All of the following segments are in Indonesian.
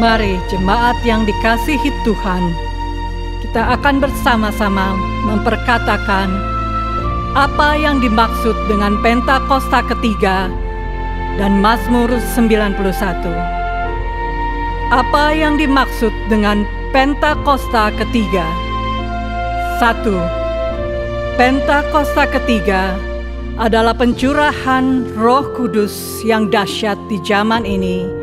Mari jemaat yang dikasihi Tuhan, kita akan bersama-sama memperkatakan apa yang dimaksud dengan Pentakosta ketiga dan Mazmur 91. Apa yang dimaksud dengan Pentakosta ketiga? 1. Pentakosta ketiga adalah pencurahan Roh Kudus yang dahsyat di zaman ini,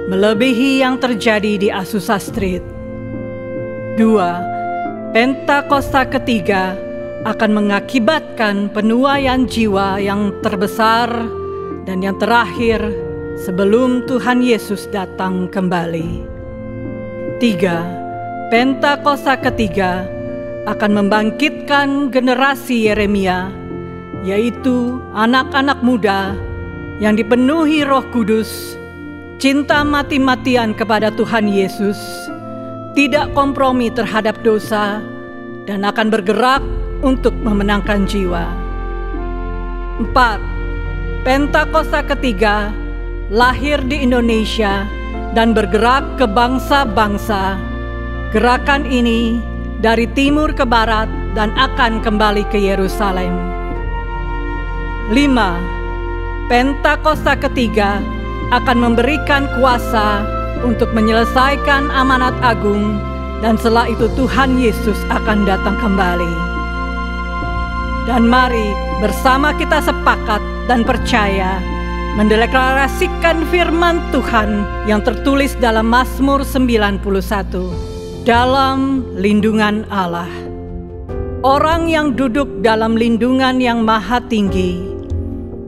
melebihi yang terjadi di Azusa Street. 2. Pentakosta ketiga akan mengakibatkan penuaian jiwa yang terbesar dan yang terakhir sebelum Tuhan Yesus datang kembali. 3. Pentakosta ketiga akan membangkitkan generasi Yeremia, yaitu anak-anak muda yang dipenuhi Roh Kudus, cinta mati-matian kepada Tuhan Yesus, tidak kompromi terhadap dosa, dan akan bergerak untuk memenangkan jiwa. 4. Pentakosta ketiga lahir di Indonesia dan bergerak ke bangsa-bangsa. Gerakan ini dari timur ke barat dan akan kembali ke Yerusalem. 5. Pentakosta ketiga akan memberikan kuasa untuk menyelesaikan amanat agung, dan setelah itu Tuhan Yesus akan datang kembali. Dan mari bersama kita sepakat dan percaya mendeklarasikan firman Tuhan yang tertulis dalam Mazmur 91, dalam lindungan Allah. Orang yang duduk dalam lindungan yang maha tinggi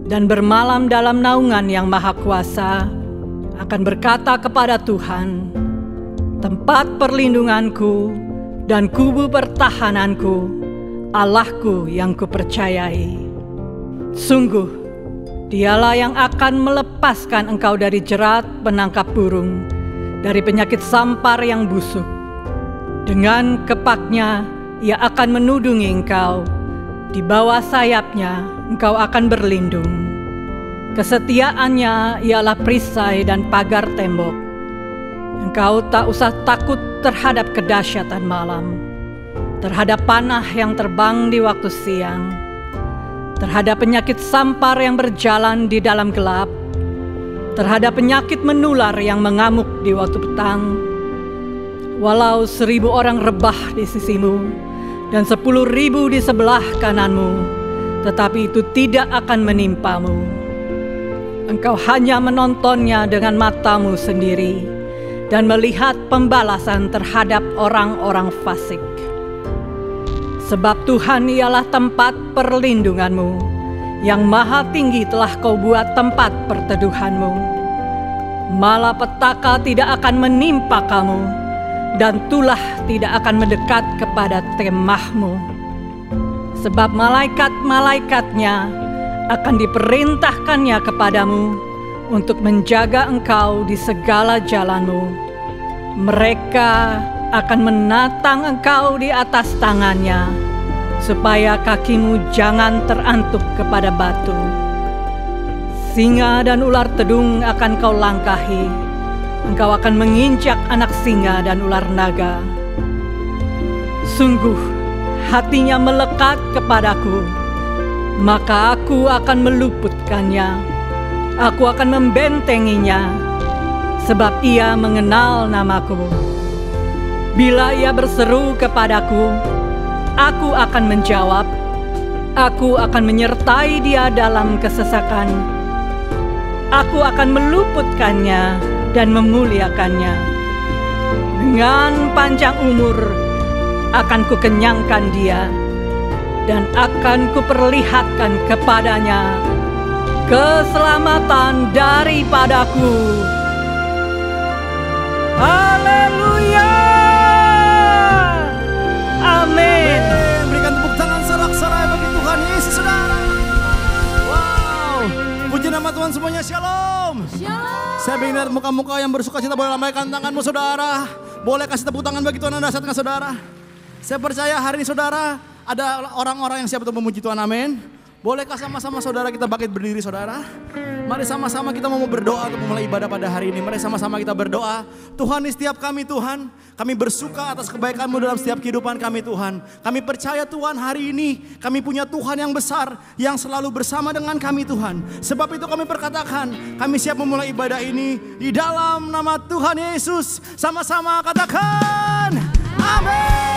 dan bermalam dalam naungan yang maha kuasa akan berkata kepada Tuhan, tempat perlindunganku dan kubu pertahananku, Allahku yang kupercayai. Sungguh, Dialah yang akan melepaskan engkau dari jerat penangkap burung, dari penyakit sampar yang busuk. Dengan kepaknya Ia akan menudungi engkau, di bawah sayapnya engkau akan berlindung. Kesetiaannya ialah perisai dan pagar tembok. Engkau tak usah takut terhadap kedahsyatan malam, terhadap panah yang terbang di waktu siang, terhadap penyakit sampar yang berjalan di dalam gelap, terhadap penyakit menular yang mengamuk di waktu petang. Walau 1000 orang rebah di sisimu dan 10.000 di sebelah kananmu, tetapi itu tidak akan menimpamu. Engkau hanya menontonnya dengan matamu sendiri dan melihat pembalasan terhadap orang-orang fasik. Sebab Tuhan ialah tempat perlindunganmu, yang maha tinggi telah kau buat tempat perteduhanmu. Malapetaka tidak akan menimpa kamu, dan tulah tidak akan mendekat kepada kemahmu. Sebab malaikat-malaikatnya akan diperintahkannya kepadamu untuk menjaga engkau di segala jalanmu. Mereka akan menatang engkau di atas tangannya, supaya kakimu jangan terantuk kepada batu. Singa dan ular tedung akan kau langkahi, engkau akan menginjak anak singa dan ular naga. Sungguh hatinya melekat kepadaku, maka aku akan meluputkannya. Aku akan membentenginya, sebab ia mengenal namaku. Bila ia berseru kepadaku, aku akan menjawab. Aku akan menyertai dia dalam kesesakan. Aku akan meluputkannya dan memuliakannya. Dengan panjang umur akan kukenyangkan dia, dan akan kuperlihatkan kepadanya keselamatan daripadaku. Haleluya! Amin. Berikan tepuk tangan sorak-sorai bagi Tuhan Yesus, saudara. Wow, puji nama Tuhan semuanya. Shalom. Shalom. Saya ingin lihat muka-muka yang bersuka cita. Boleh lambaikan tanganmu, saudara. Boleh kasih tepuk tangan bagi Tuhan Anda saat saudara. Saya percaya hari ini saudara ada orang-orang yang siap untuk memuji Tuhan, amin. Bolehkah sama-sama saudara kita bangkit berdiri saudara? Mari sama-sama kita mau berdoa untuk memulai ibadah pada hari ini. Mari sama-sama kita berdoa. Tuhan, di setiap kami Tuhan, kami bersuka atas kebaikan-Mu dalam setiap kehidupan kami Tuhan. Kami percaya Tuhan hari ini kami punya Tuhan yang besar yang selalu bersama dengan kami Tuhan. Sebab itu kami perkatakan kami siap memulai ibadah ini di dalam nama Tuhan Yesus. Sama-sama katakan amin.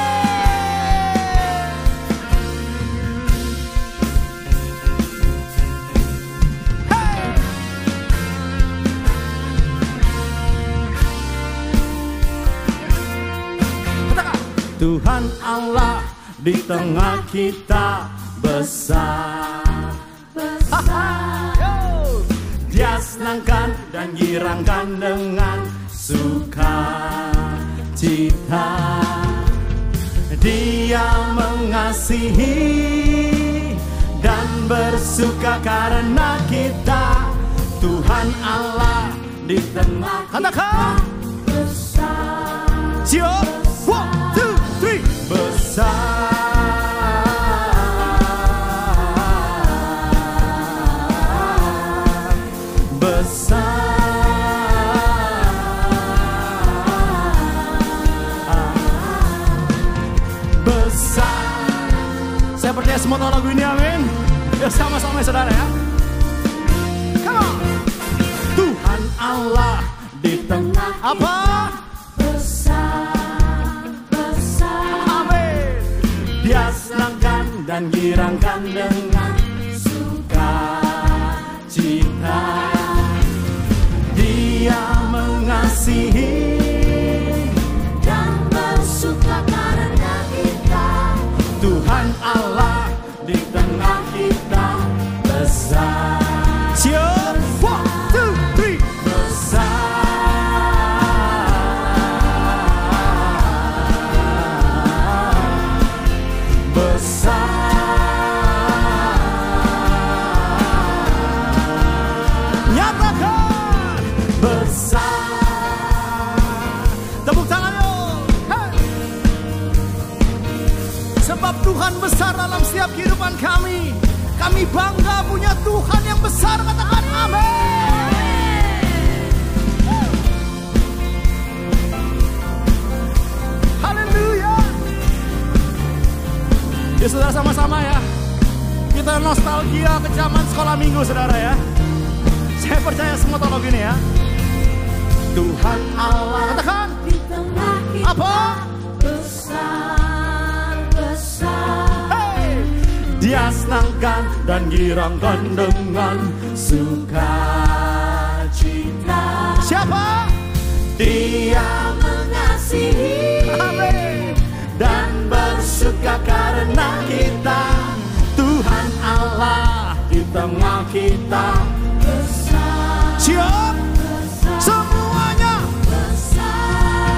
Tuhan Allah di tengah kita besar, Dia senangkan dan girangkan dengan sukacita. Dia mengasihi dan bersuka karena kita. Tuhan Allah di tengah kita besar. Siap. Besar, besar, besar. Saya percaya semua tahu lagu ini, amin. Ya sama-sama saudara ya. Come on. Tuhan Allah di tengah apa? Dia senangkan dan girangkan dengan sukacita. Dia mengasihi dan bersuka karena kita. Tuhan Allah di tengah kita besar. Siap, 1, 2, 3. Besar. Tuhan besar dalam setiap kehidupan kami. Kami bangga punya Tuhan yang besar. Katakan amin. Haleluya. Ya saudara sama-sama ya. Kita nostalgia ke zaman sekolah minggu saudara ya. Saya percaya semua tahu gini ya. Tuhan Allah. Katakan. Apa? Besar. Dia senangkan dan girangkan dengan sukacita. Siapa? Dia mengasihi, amin, dan bersuka karena kita. Tuhan Allah di tengah kita besar. Siap? Besar. Semuanya besar,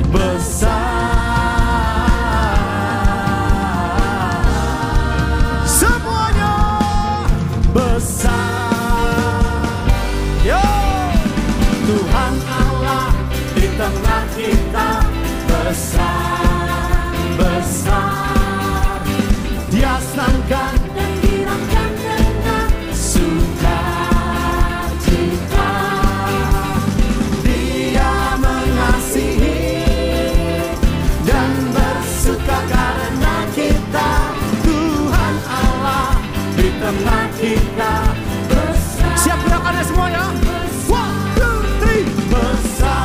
besar. Dia senangkan dan girangkan dengan sukacita. Dia mengasihi dan bersuka karena kita. Tuhan Allah di tengah kita besar. Siap gerakannya semuanya? 1, 2, 3. Besar.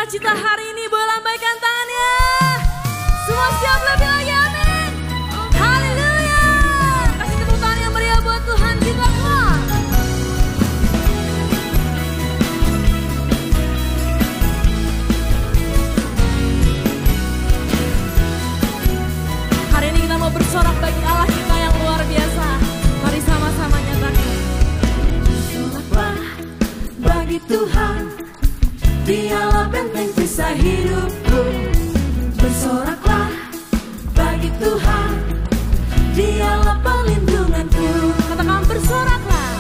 Cita hari ini boleh lambaikan tangannya. Semua siap. bagi Tuhan, Dialah benteng perisai hidupku. Bersoraklah bagi Tuhan, Dialah perlindunganku. Katakan bersoraklah.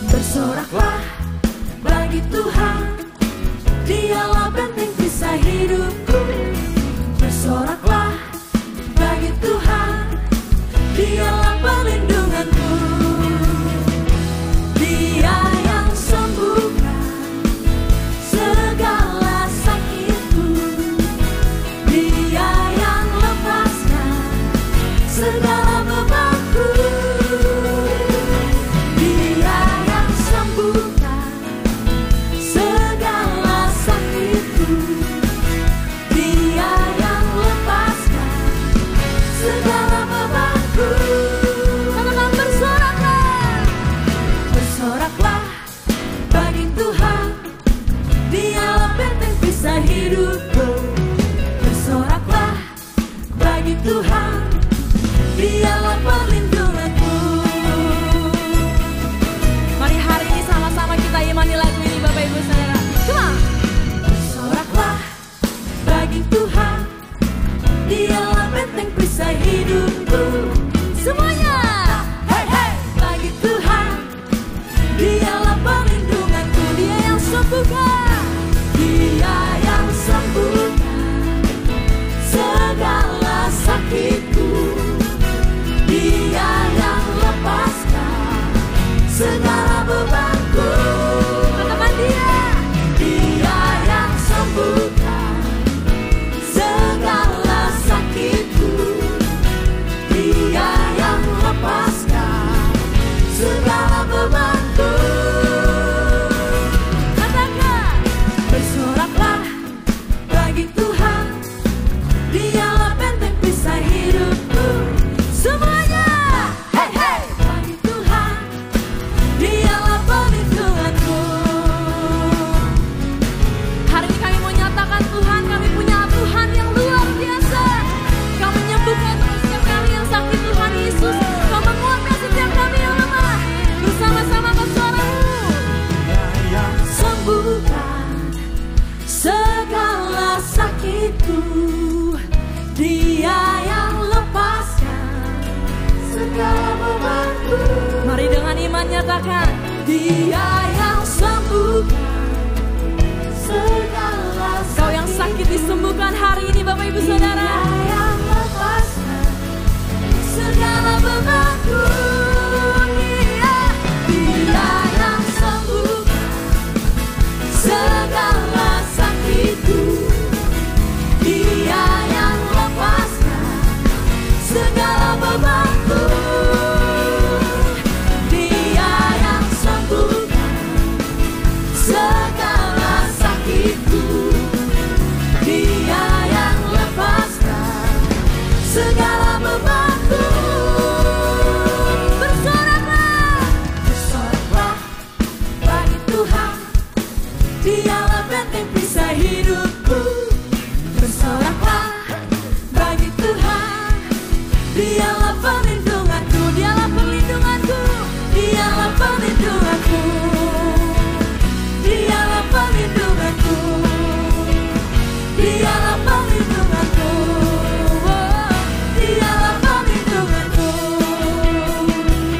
Bersoraklah bagi Tuhan, Dialah benteng perisai hidupku. Bersoraklah bagi Tuhan, Dialah perlindunganku. Dia yang sembuhkan segala sakitku. Dia yang lepaskan segala bebanku. Dia yang sembuhkan segala sakitku. Dia yang lepaskan segala bebanku. Katakan bersoraklah. Bersoraklah bagi Tuhan, Dialah benteng perisai hidupku. Bersoraklah bagi Tuhan, Dialah perlindunganku. Mari hari ini sama-sama kita imani lagu ini Bapak Ibu Saudara. Come on. Bersoraklah bagi Tuhan, Dialah benteng perisai hidupku. Semuanya. Hey hey. Bagi Tuhan, Dialah perlindunganku. Dia yang sembuhkan. Dia yang sembuhkan segala sakitku. Dia yang lepaskan segala bebanku. Katakan dia. Dia yang sembuhkan segala sakitku. Dia yang lepaskan segala bebanku. Katakan. Bersoraklah bagi Tuhan, Dialah benteng perisai hidupku. Semuanya. Hey hey. Bagi Tuhan, Dialah perlindunganku. Hari ini kami mau nyatakan Tuhan, kami punya Tuhan yang luar biasa. Kau menyembuhkan setiap kami yang sakit Tuhan Yesus. Kau menguatkan setiap kami yang lemah. Bersama-sama ke suaramu. Yang sembuhkan segala sakitku. Dia yang lepaskan segala bebanku. Mari dengan iman nyatakan. Dia yang sembuhkan segala sakitku. Kau yang sakit disembuhkan hari ini Bapak Ibu Saudara. Dia yang lepaskan segala bebanku. Dia yang sembuhkan segala sakitku. Dia yang lepaskan segala bebanku. Dia yang sembuhkan segala sakitku. Dia yang lepaskan segala bebanku. Bersoraklah. Bersoraklah bagi Tuhan, Dialah benteng perisai hidupku. Bersoraklah bagi Tuhan, Dialah perlindunganku. Dialah perlindunganku. Dialah perlindunganku. Dialah perlindunganku. Dialah perlindunganku. Oh, Dialah perlindunganku.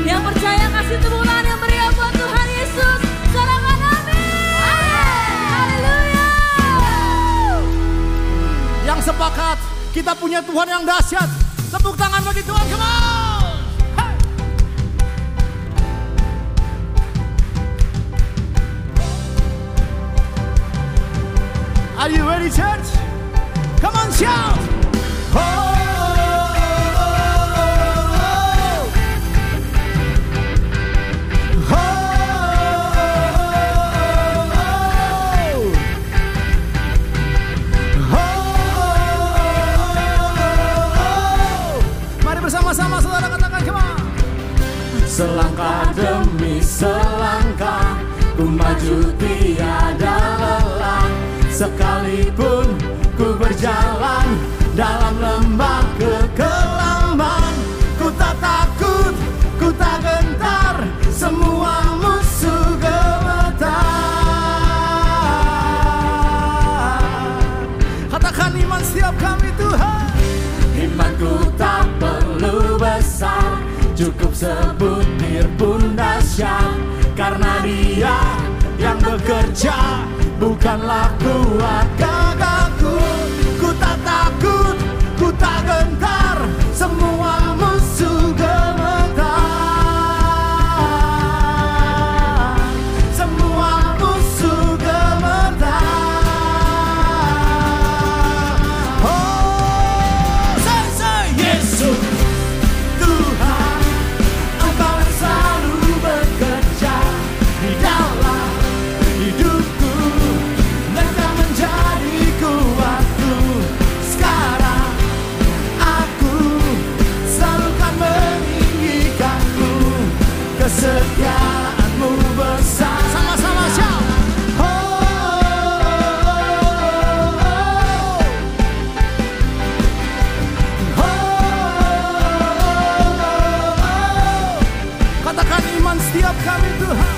Yang percaya kasih tepuk tangan yang meriah buat Tuhan Yesus. Sorakan amin. Haleluya. Yang sepakat, kita punya Tuhan yang dahsyat. Tepuk tangan bagi Tuhan, come on. Hey. Are you ready, church? Come on, shout. Oh, oh, mari bersama-sama saudara katakan, come on. Selangkah demi selangkah ku maju tiada lelah. Sekalipun ku berjalan dalam lembah kekelaman, ku tak takut, ku tak gentar, semua musuh gemetar. cukup sebutir pun dahsyat. Karena Dia yang bekerja, bukanlah kuat gagahku. Ku tak takut, ku tak gentar, semua musuh gemetar. Semua musuh gemetar. Oh, say Yesus Tuhan, Engkau yang selalu bekerja di dalam hidupku, dan Kau menjadi kuatku. Sekarang aku selalu kan meninggikanmu, kesetiaanmu besar. Sama-sama shout. Katakan iman setiap kami Tuhan.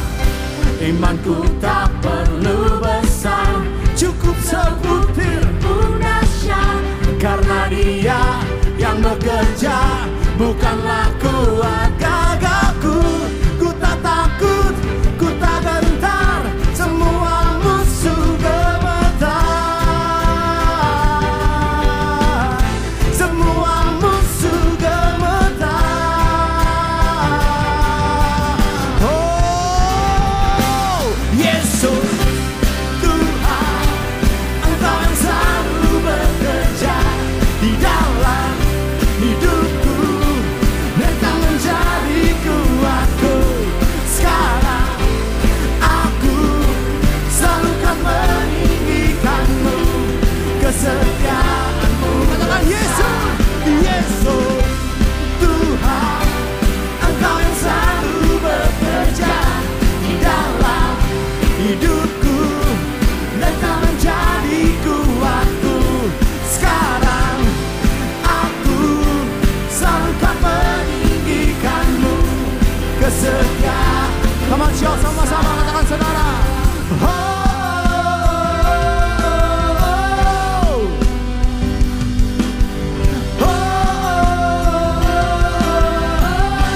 Imanku tak perlu besar, cukup sebutir pun dahsyat. Karena Dia yang bekerja, bukanlah kuat gagahku. Ku tak takut, ku tak gentar, semua musuh gemetar. Semua musuh gemetar. Oh, Yesus Tuhan, Engkau yang selalu bekerja di dalam hidupku, dan Kau menjadi kuatku. Sekarang aku selalu kan meninggikanmu, kesetiaanmu. Katakan Yesus, Yesus Tuhan, Engkau yang selalu bekerja di dalam hidupku, dan Kau menjadi kuatku. Sekarang aku selalu kan meninggikanmu, kesetiaan. Come on, shout sama-sama, katakan saudara.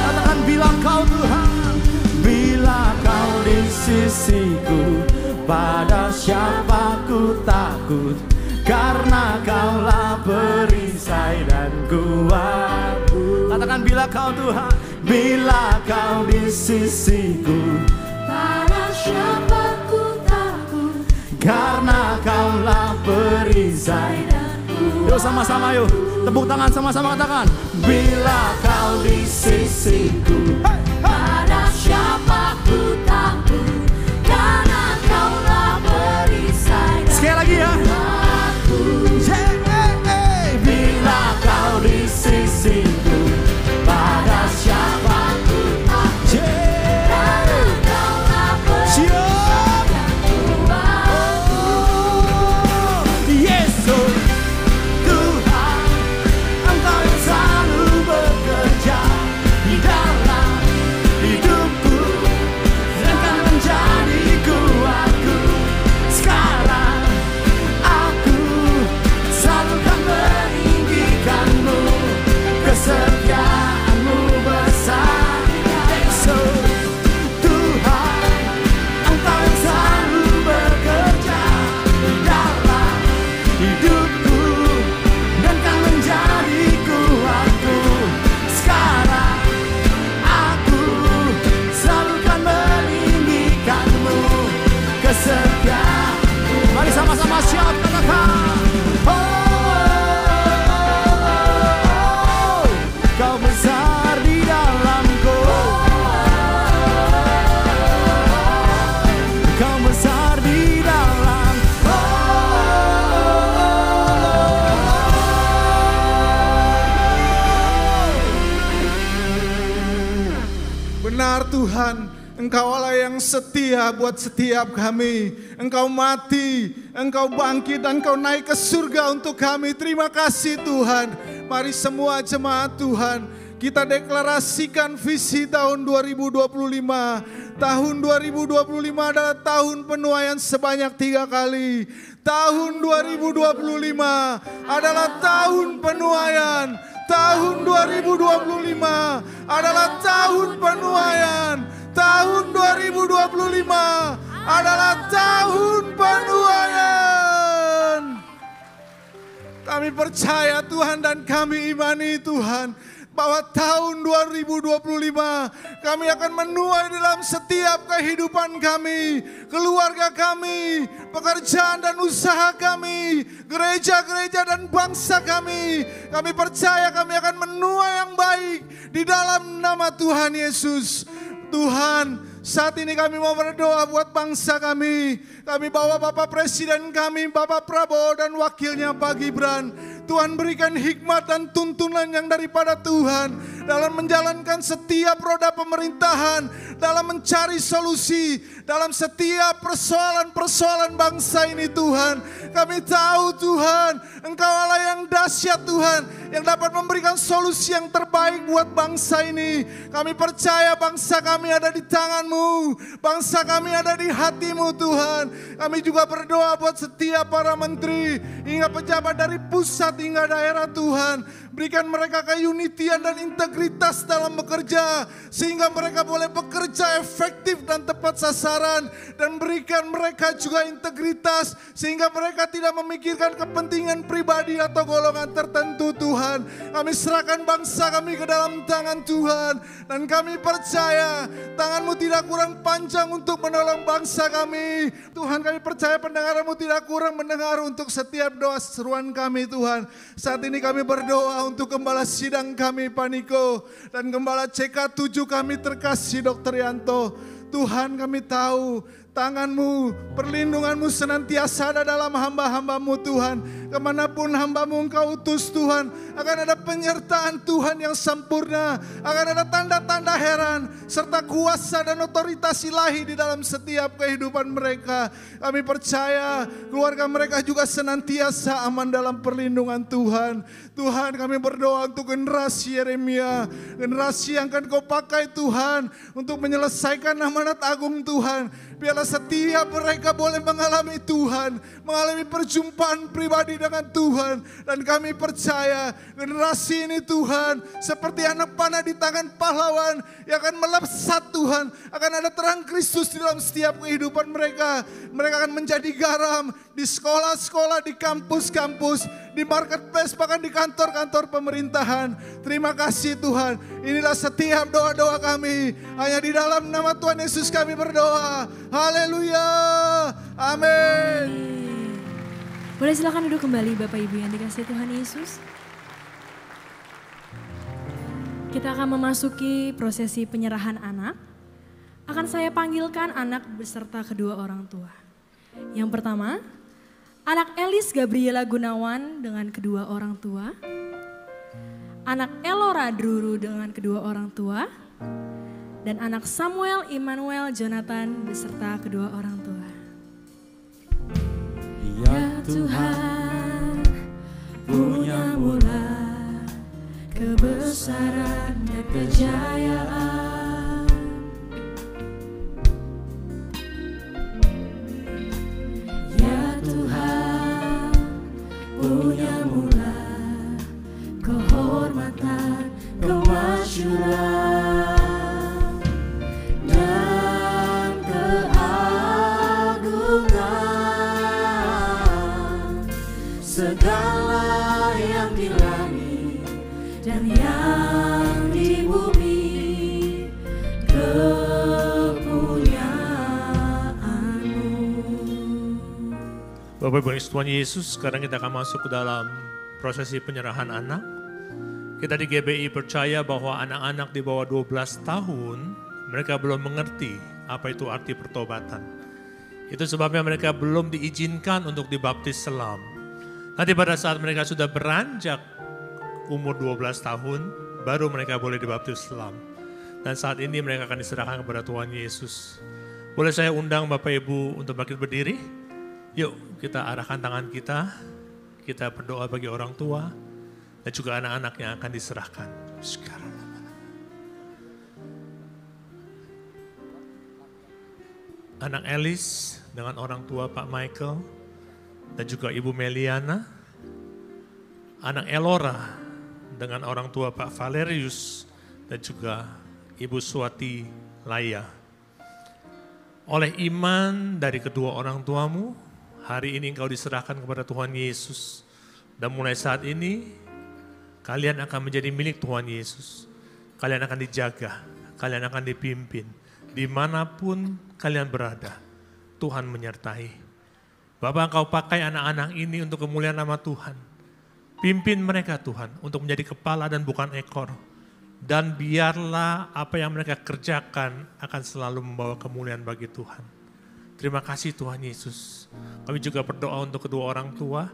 Katakan bilang Kau Tuhan, bila Kau di sisiku, pada siapa ku takut. Karena Kaulah perisai dan kuat. Katakan bila Kau Tuhan, bila Kau di sisiku, Pada siapa ku takut, karena Kaulah perisai. Yuk sama-sama yuk, tepuk tangan sama-sama katakan. Bila Kau di sisiku, pada siapa ku takut, karena Kaulah perisai dan sekali lagi ya. kuatku. Bila Kau di sisiku, pada siapa ku takut, Karena Kaulah perisai dan kuatku. Yesus Tuhan, Engkau yang selalu bekerja di dalam hidupku, dan Kau menjadi kuatku. Sekarang aku selalu kan meninggikanmu, kesetiaanmu besar. Yesus Tuhan, Engkau yang selalu bekerja di dalam hidupku, dan Kau menjadi kuatku. Sekarang aku selalu kan meninggikanmu, kesetiaanmu. Mari sama-sama shout, katakan. Oh, Kau besar di dalamku, Kau besar di dalam. Benar Tuhan, Engkau Allah yang setia buat setiap kami. Engkau mati, Engkau bangkit, dan Engkau naik ke surga untuk kami. Terima kasih Tuhan. Mari semua jemaat Tuhan, kita deklarasikan visi tahun 2025. Tahun 2025 adalah tahun penuaian sebanyak 3 kali. Tahun 2025 adalah tahun penuaian. tahun 2025 adalah tahun penuaian. Tahun 2025 adalah tahun penuaian. Kami percaya Tuhan dan kami imani Tuhan bahwa tahun 2025 kami akan menuai dalam setiap kehidupan kami, keluarga kami, pekerjaan dan usaha kami, gereja-gereja dan bangsa kami. Kami percaya kami akan menuai yang baik di dalam nama Tuhan Yesus. Tuhan, saat ini kami mau berdoa buat bangsa kami. Kami bawa Bapak Presiden kami, Bapak Prabowo dan wakilnya Pak Gibran. Tuhan berikan hikmat dan tuntunan yang daripada Tuhan dalam menjalankan setiap roda pemerintahan, dalam mencari solusi dalam setiap persoalan-persoalan bangsa ini Tuhan. Kami tahu Tuhan, Engkau Allah yang dahsyat Tuhan, yang dapat memberikan solusi yang terbaik buat bangsa ini. Kami percaya bangsa kami ada di tangan-Mu, bangsa kami ada di hati-Mu Tuhan. Kami juga berdoa buat setiap para menteri, hingga pejabat dari pusat hingga daerah Tuhan. Berikan mereka keunitian dan integritas dalam bekerja, sehingga mereka boleh bekerja efektif dan tepat sasaran. Dan berikan mereka juga integritas, sehingga mereka tidak memikirkan kepentingan pribadi atau golongan tertentu Tuhan. Kami serahkan bangsa kami ke dalam tangan Tuhan. Dan kami percaya tangan-Mu tidak kurang panjang untuk menolong bangsa kami. Tuhan, kami percaya pendengar-Mu tidak kurang mendengar untuk setiap doa seruan kami Tuhan. Saat ini kami berdoa untuk Gembala Sidang kami Pak Niko, dan Gembala CK7 kami terkasih Dr. Yanto. Tuhan, kami tahu tangan-Mu, perlindungan-Mu senantiasa ada dalam hamba-hamba-Mu Tuhan. Kemanapun hamba-Mu Engkau utus Tuhan, akan ada penyertaan Tuhan yang sempurna, akan ada tanda-tanda heran, serta kuasa dan otoritas ilahi di dalam setiap kehidupan mereka. Kami percaya keluarga mereka juga senantiasa aman dalam perlindungan Tuhan. Tuhan, kami berdoa untuk generasi Yeremia, generasi yang akan Kau pakai Tuhan untuk menyelesaikan amanat agung Tuhan. Biarlah setiap mereka boleh mengalami Tuhan, mengalami perjumpaan pribadi dengan Tuhan. Dan kami percaya generasi ini Tuhan, seperti anak panah di tangan pahlawan yang akan melesat Tuhan. Akan ada terang Kristus di dalam setiap kehidupan mereka. Mereka akan menjadi garam di sekolah-sekolah, di kampus-kampus, di marketplace, bahkan di kantor-kantor pemerintahan. Terima kasih Tuhan. Inilah setiap doa-doa kami. Hanya di dalam nama Tuhan Yesus kami berdoa. Haleluya. Amin. Boleh silakan duduk kembali Bapak Ibu yang dikasihi Tuhan Yesus. Kita akan memasuki prosesi penyerahan anak. Akan saya panggilkan anak beserta kedua orang tua. Yang pertama, anak Elis Gabriela Gunawan dengan kedua orang tua. Anak Elora Druru dengan kedua orang tua. Dan anak Samuel Immanuel Jonathan beserta kedua orang tua. Ya Tuhan, punya mula kebesaran dan kejayaan. Ya Tuhan, punya mula kehormatan, kemasyuran. Segala yang di langit dan yang di bumi kepunyaanmu. Bapak Ibu Tuhan Yesus, sekarang kita akan masuk ke dalam prosesi penyerahan anak. Kita di GBI percaya bahwa anak-anak di bawah 12 tahun, mereka belum mengerti apa itu arti pertobatan. Itu sebabnya mereka belum diizinkan untuk dibaptis selam. Nanti pada saat mereka sudah beranjak umur 12 tahun, baru mereka boleh dibaptis selam. Dan saat ini mereka akan diserahkan kepada Tuhan Yesus. Boleh saya undang Bapak Ibu untuk bangkit berdiri? Yuk kita arahkan tangan kita berdoa bagi orang tua, dan juga anak-anak yang akan diserahkan. Sekarang. Anak Elis dengan orang tua Pak Michael, dan juga Ibu Meliana, anak Elora dengan orang tua Pak Valerius dan juga Ibu Suwati Laya. Oleh iman dari kedua orang tuamu, hari ini engkau diserahkan kepada Tuhan Yesus. Dan mulai saat ini, kalian akan menjadi milik Tuhan Yesus. Kalian akan dijaga, kalian akan dipimpin. Dimanapun kalian berada, Tuhan menyertai. Bapak, engkau pakai anak-anak ini untuk kemuliaan nama Tuhan. Pimpin mereka Tuhan untuk menjadi kepala dan bukan ekor. Dan biarlah apa yang mereka kerjakan akan selalu membawa kemuliaan bagi Tuhan. Terima kasih Tuhan Yesus. Kami juga berdoa untuk kedua orang tua.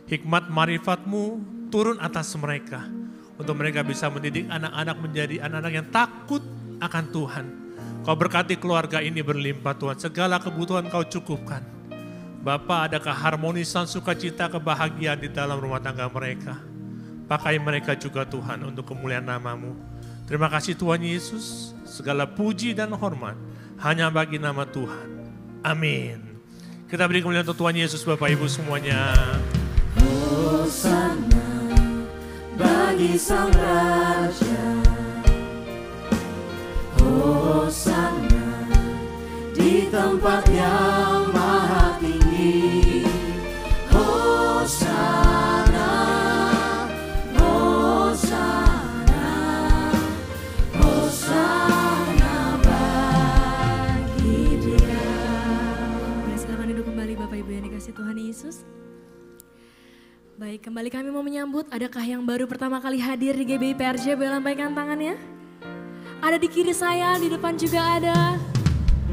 Hikmat marifat-Mu turun atas mereka. Untuk mereka bisa mendidik anak-anak menjadi anak-anak yang takut akan Tuhan. Kau berkati keluarga ini berlimpah Tuhan. Segala kebutuhan Kau cukupkan. Bapa, ada keharmonisan, sukacita, kebahagiaan di dalam rumah tangga mereka. Pakai mereka juga Tuhan untuk kemuliaan nama-Mu. Terima kasih Tuhan Yesus. Segala puji dan hormat hanya bagi nama Tuhan. Amin. Kita beri kemuliaan untuk Tuhan Yesus Bapak Ibu semuanya. Hosana bagi Sang Raja, Hosana di tempat yang maha tinggi, Hosana, Hosana, Hosana bagi Dia. Silakan duduk kembali Bapak Ibu yang dikasih Tuhan Yesus. Baik, kembali kami mau menyambut, adakah yang baru pertama kali hadir di GBI PRJ, boleh lambaikan tangannya? Ada di kiri saya, di depan juga ada.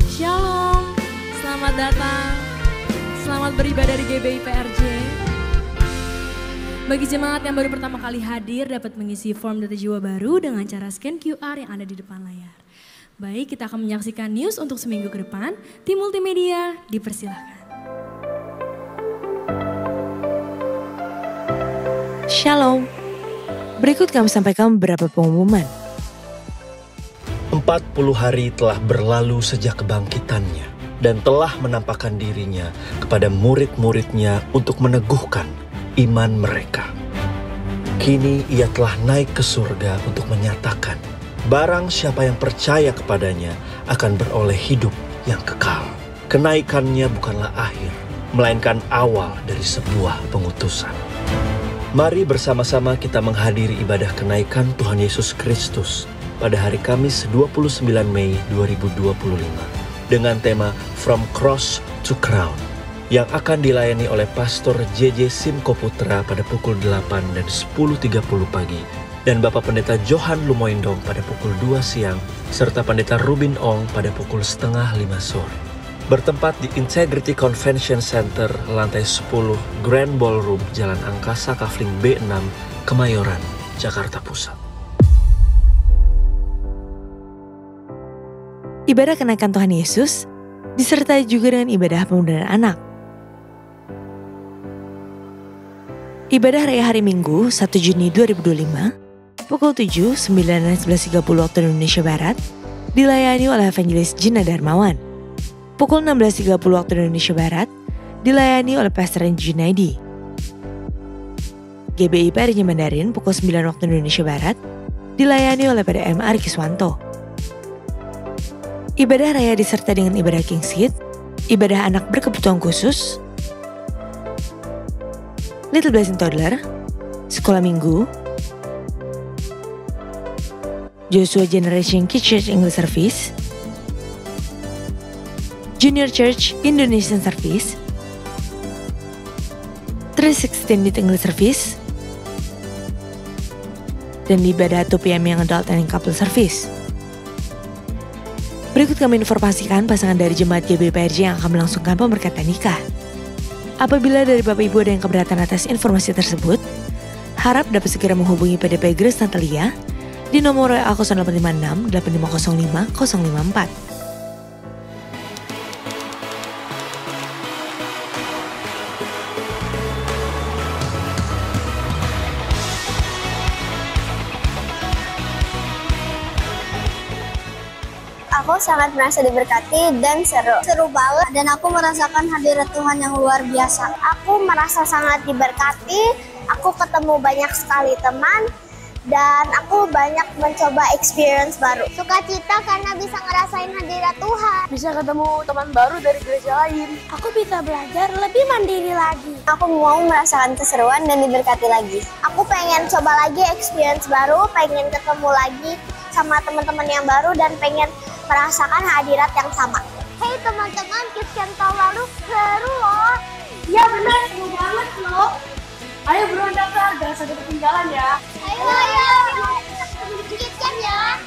Shalom, selamat datang, selamat beribadah di GBI PRJ. Bagi jemaat yang baru pertama kali hadir, dapat mengisi form data jiwa baru dengan cara scan QR yang ada di depan layar. Baik, kita akan menyaksikan news untuk seminggu ke depan. Tim multimedia, dipersilahkan. Shalom. Berikut kami sampaikan beberapa pengumuman. 40 hari telah berlalu sejak kebangkitannya dan telah menampakkan dirinya kepada murid-muridnya untuk meneguhkan iman mereka. Kini ia telah naik ke surga untuk menyatakan, barang siapa yang percaya kepadanya akan beroleh hidup yang kekal. Kenaikannya bukanlah akhir, melainkan awal dari sebuah pengutusan. Mari bersama-sama kita menghadiri ibadah kenaikan Tuhan Yesus Kristus pada hari Kamis 29 Mei 2025 dengan tema From Cross to Crown yang akan dilayani oleh Pastor JJ Simko Putra pada pukul 8 dan 10.30 pagi dan Bapak Pendeta Johan Lumoindong pada pukul 2 siang serta Pendeta Rubin Ong pada pukul 4:30 sore. Bertempat di Integrity Convention Center, lantai 10, Grand Ballroom, Jalan Angkasa, Kafling B6, Kemayoran, Jakarta Pusat. Ibadah kenaikan Tuhan Yesus disertai juga dengan ibadah pemudaan anak. Ibadah Raya Hari Minggu 1 Juni 2025, pukul 7, 9, dan 11.30 waktu Indonesia Barat, dilayani oleh Evangelis Gina Darmawan. Pukul 16.30 waktu Indonesia Barat, dilayani oleh Pastor Junaidi. GBI PRJ Mandarin pukul 9 waktu Indonesia Barat, dilayani oleh PDM Ari Kiswanto. Ibadah Raya disertai dengan ibadah King's Hit, ibadah anak berkebutuhan khusus, Little Blessing Toddler, Sekolah Minggu, Joshua Generation Kids Church English Service, Junior Church Indonesian Service, 316 Youth English Service, dan ibadah 2 PM yang Adult and Couple Service. Berikut kami informasikan pasangan dari jemaat GBI PRJ yang akan melangsungkan pemberkatan nikah. Apabila dari Bapak Ibu ada yang keberatan atas informasi tersebut, harap dapat segera menghubungi PDP Grace Natalia di nomor WA 0856 8505 054. Aku sangat merasa diberkati dan seru banget, dan aku merasakan hadirat Tuhan yang luar biasa. Aku merasa sangat diberkati, aku ketemu banyak sekali teman, Dan aku banyak mencoba experience baru. Sukacita karena bisa ngerasain hadirat Tuhan. Bisa ketemu teman baru dari gereja lain. Aku bisa belajar lebih mandiri lagi. Aku mau merasakan keseruan dan diberkati lagi. Aku pengen coba lagi experience baru, pengen ketemu lagi sama teman-teman yang baru, dan pengen merasakan hadirat yang sama. Hey teman-teman, Kids Camp tahun lalu seru loh. Iya benar, seru banget loh. Ayo buruan daftar, jangan sampai ketinggalan ya. Ayo. Kids Camp ya.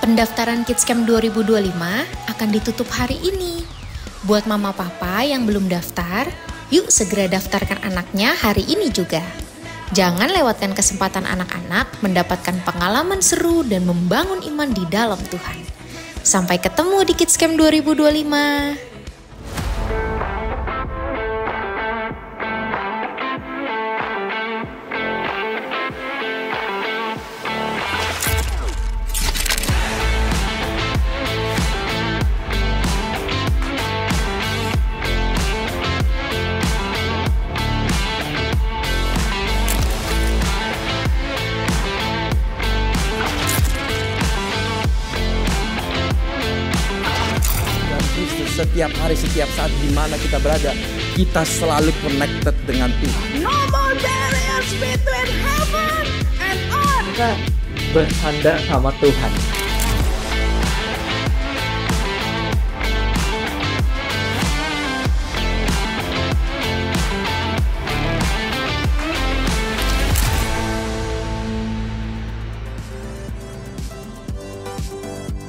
Pendaftaran Kids Camp 2025 akan ditutup hari ini. Buat mama papa yang belum daftar, yuk segera daftarkan anaknya hari ini juga. Jangan lewatkan kesempatan anak-anak mendapatkan pengalaman seru dan membangun iman di dalam Tuhan. Sampai ketemu di Kids Camp 2025. Setiap hari, setiap saat di mana kita berada, kita selalu connected dengan Tuhan. No more barriers between heaven and earth. Kita bercanda sama Tuhan.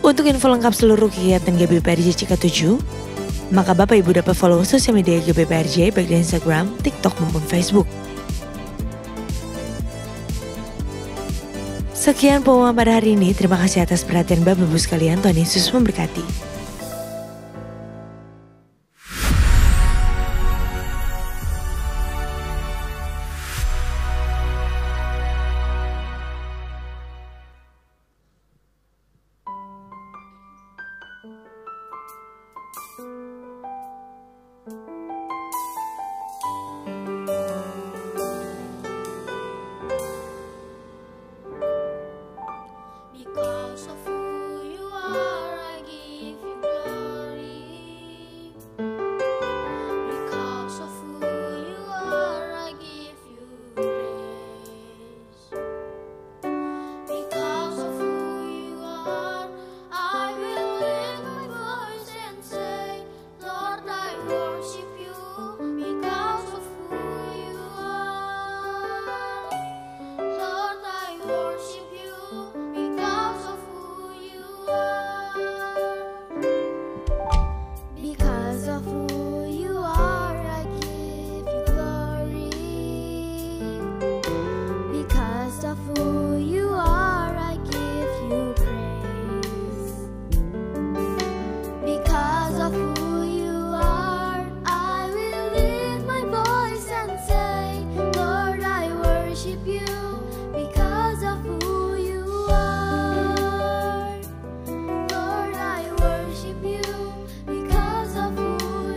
Untuk info lengkap seluruh kegiatan GBPRJ Cika 7, maka Bapak Ibu dapat follow sosial media GBPRJ baik di Instagram, TikTok maupun Facebook. Sekian pengumuman pada hari ini. Terima kasih atas perhatian Bapak Ibu sekalian. Tuhan Yesus memberkati. Because of who you are, I give you glory. Because of who you are, I give you praise. Because of who you are, I will lift my voice and say, Lord, I worship you. Because of who you are, Lord, I worship you. Because of who you are, because of who you are, I give you glory. Because of who you are, I give you praise. Because of who you are, I will lift my voice and say, Lord, I worship you. Because of who you are, Lord, I worship you. Because of who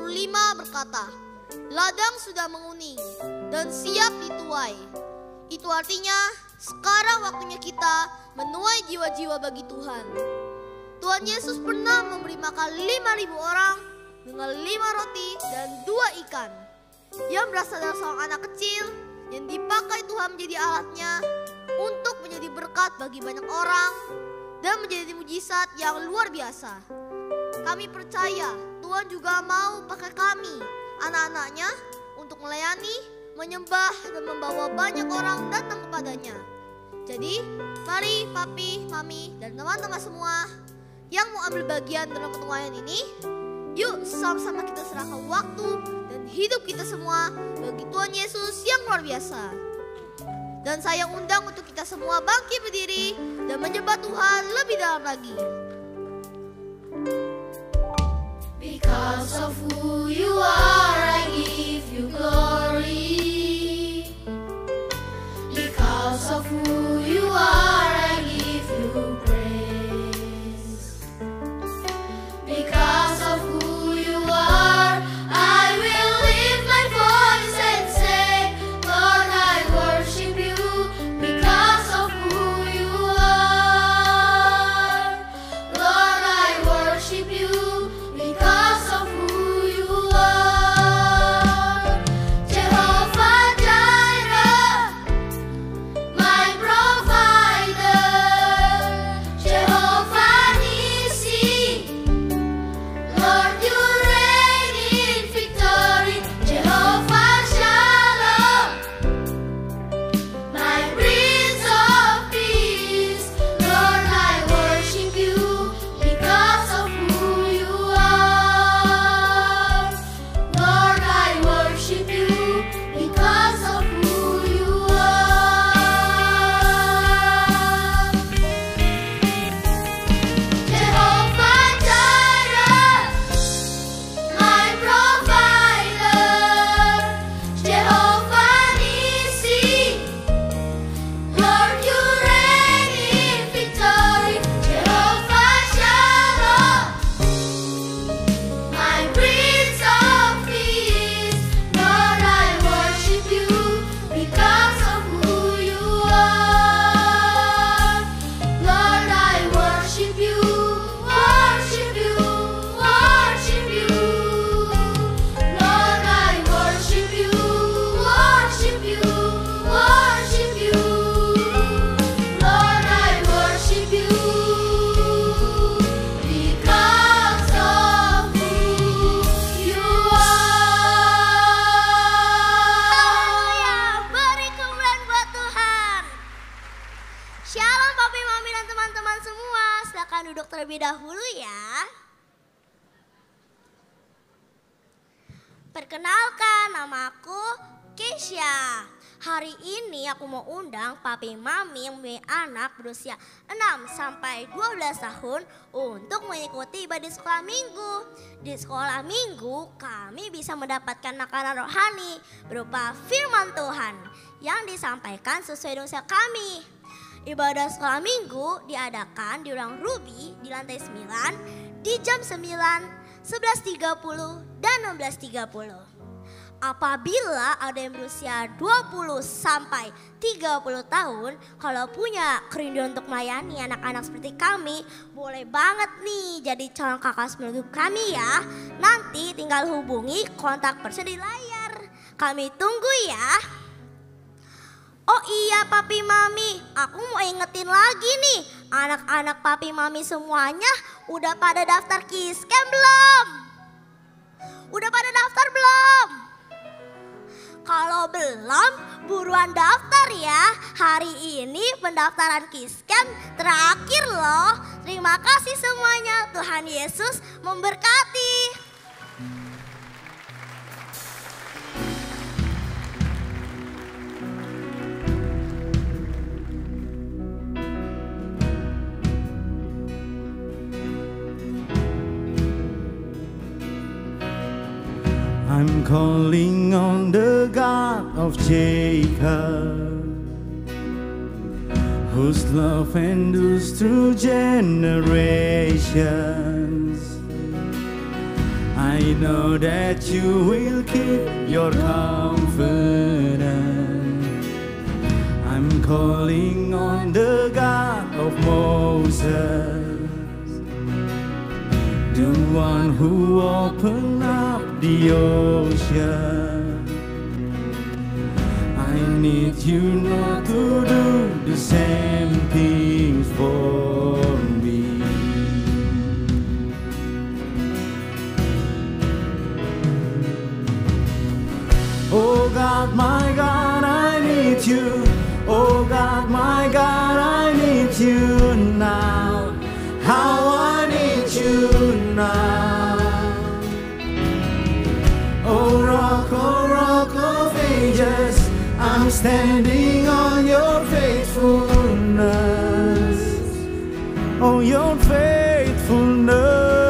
25 berkata, ladang sudah menguning dan siap dituai. Itu artinya sekarang waktunya kita menuai jiwa-jiwa bagi Tuhan. Tuhan Yesus pernah memberi makan 5.000 orang dengan 5 roti dan 2 ikan yang berasal dari seorang anak kecil yang dipakai Tuhan menjadi alatnya untuk menjadi berkat bagi banyak orang dan menjadi mujizat yang luar biasa. Kami percaya Tuhan juga mau pakai kami, anak-anaknya, untuk melayani, menyembah, dan membawa banyak orang datang kepadanya. Jadi, mari papi, mami, dan teman-teman semua yang mau ambil bagian dalam penuaian ini, yuk sama-sama kita serahkan waktu dan hidup kita semua bagi Tuhan Yesus yang luar biasa. Dan saya undang untuk kita semua bangkit berdiri dan menyembah Tuhan lebih dalam lagi. Because of who you are, I give you glory. Because of who you are, I give you praise. Because of who you are, I will lift my voice and say, Lord, I worship you. Because of who you are, Lord, I worship you. Because of who you are, Jehovah Jireh, my provider, Jehovah Nissi, Lord, you reign in victory, Jehovah Shalom, my Prince of Peace, Lord, I worship you because of who you are. Lord, I worship you because of who you are. Jehovah Jireh, my provider, Jehovah Nissi, Lord, you reign in victory, Jehovah Shalom, my Prince of Peace, Lord, I worship you because of who you are. Lord, I worship you, worship you, worship you. Lord, I worship you, worship you, worship you. Lord, I worship you because of who you are. Beri kemuliaan buat Tuhan. Shalom papi, mami, dan teman-teman semua. Silakan duduk terlebih dahulu ya. Perkenalkan, namaku Keisha. Hari ini aku mau undang papi mami yang mempunyai anak berusia 6 sampai 12 tahun untuk mengikuti ibadah sekolah minggu. Di sekolah minggu kami bisa mendapatkan makanan rohani berupa firman Tuhan yang disampaikan sesuai dengan usia kami. Ibadah sekolah minggu diadakan di ruang Ruby di lantai 9 di jam 9, 11.30 dan 16.30. Apabila ada yang berusia 20 sampai 30 tahun, kalau punya kerinduan untuk melayani anak-anak seperti kami, boleh banget nih jadi calon kakak sembilan kami ya. Nanti tinggal hubungi kontak person di layar. Kami tunggu ya. Oh iya papi mami, aku mau ingetin lagi nih, anak-anak papi mami semuanya udah pada daftar KISCAM belum? Udah pada daftar belum? Kalau belum, buruan daftar ya. Hari ini pendaftaran KISCAM terakhir loh. Terima kasih semuanya, Tuhan Yesus memberkati. I'm calling on the God of Jacob, whose love endures through generations. I know that you will keep your covenant. I'm calling on the God of Moses, the one who opened up the ocean. I need you not to do the same things for me. Oh God, my God, I need you. Oh God, my God, I need you now. How I need you now. Oh rock of ages, I'm standing on your faithfulness. Oh, your faithfulness.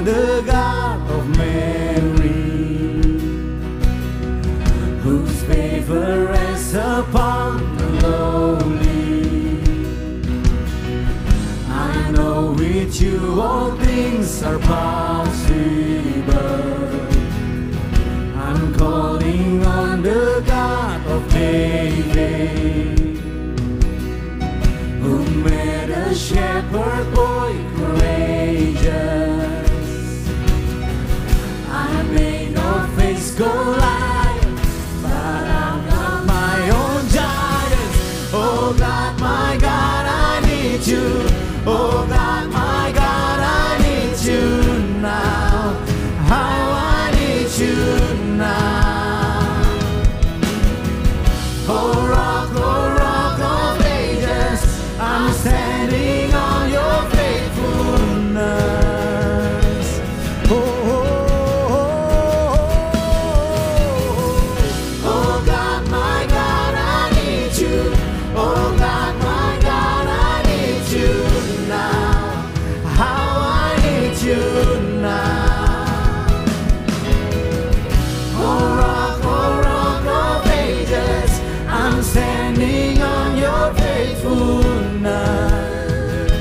The God of Mary, whose favor rests upon the lowly. I know with you all things are possible. I'm calling on the God of David, who made a shepherd boy courageous. I may not face Goliath, but I've got my own giants. Oh God, my God, I need you. Oh God, my God, I need you now. How I need you now. Oh rock of ages, I'm standing on your faithfulness. Standing on your faithfulness.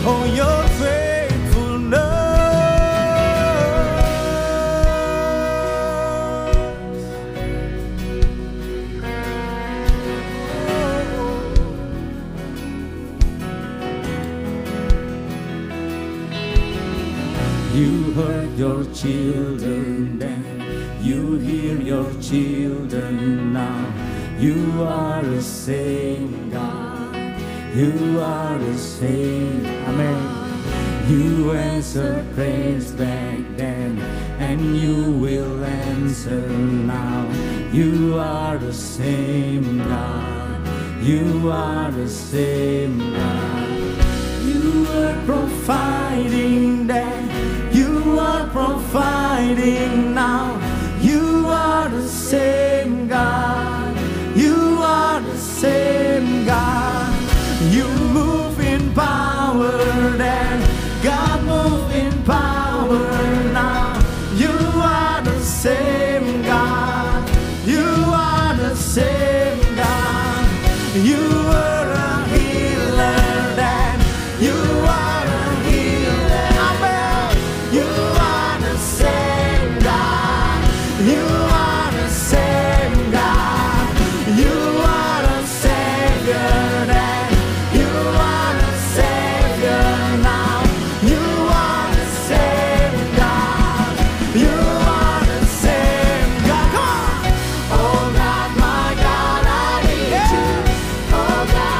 Oh, your faithfulness. You heard your children then, you hear your children now. You are the same God. You are the same. Amen. You answered praise back then, and you will answer now. You are the same God. You are the same God. You are providing then. You are providing now. You are the same God. You are the same God. You move in power then. God move in power now. You are the same God. You are the same God. You are a healer then. You are a healer. Amen. You are the same God. You are the same God. You are the Savior then. You are the Savior now. You are the same God. You are the same God. Come on. Oh God, my God, I need you. Oh God.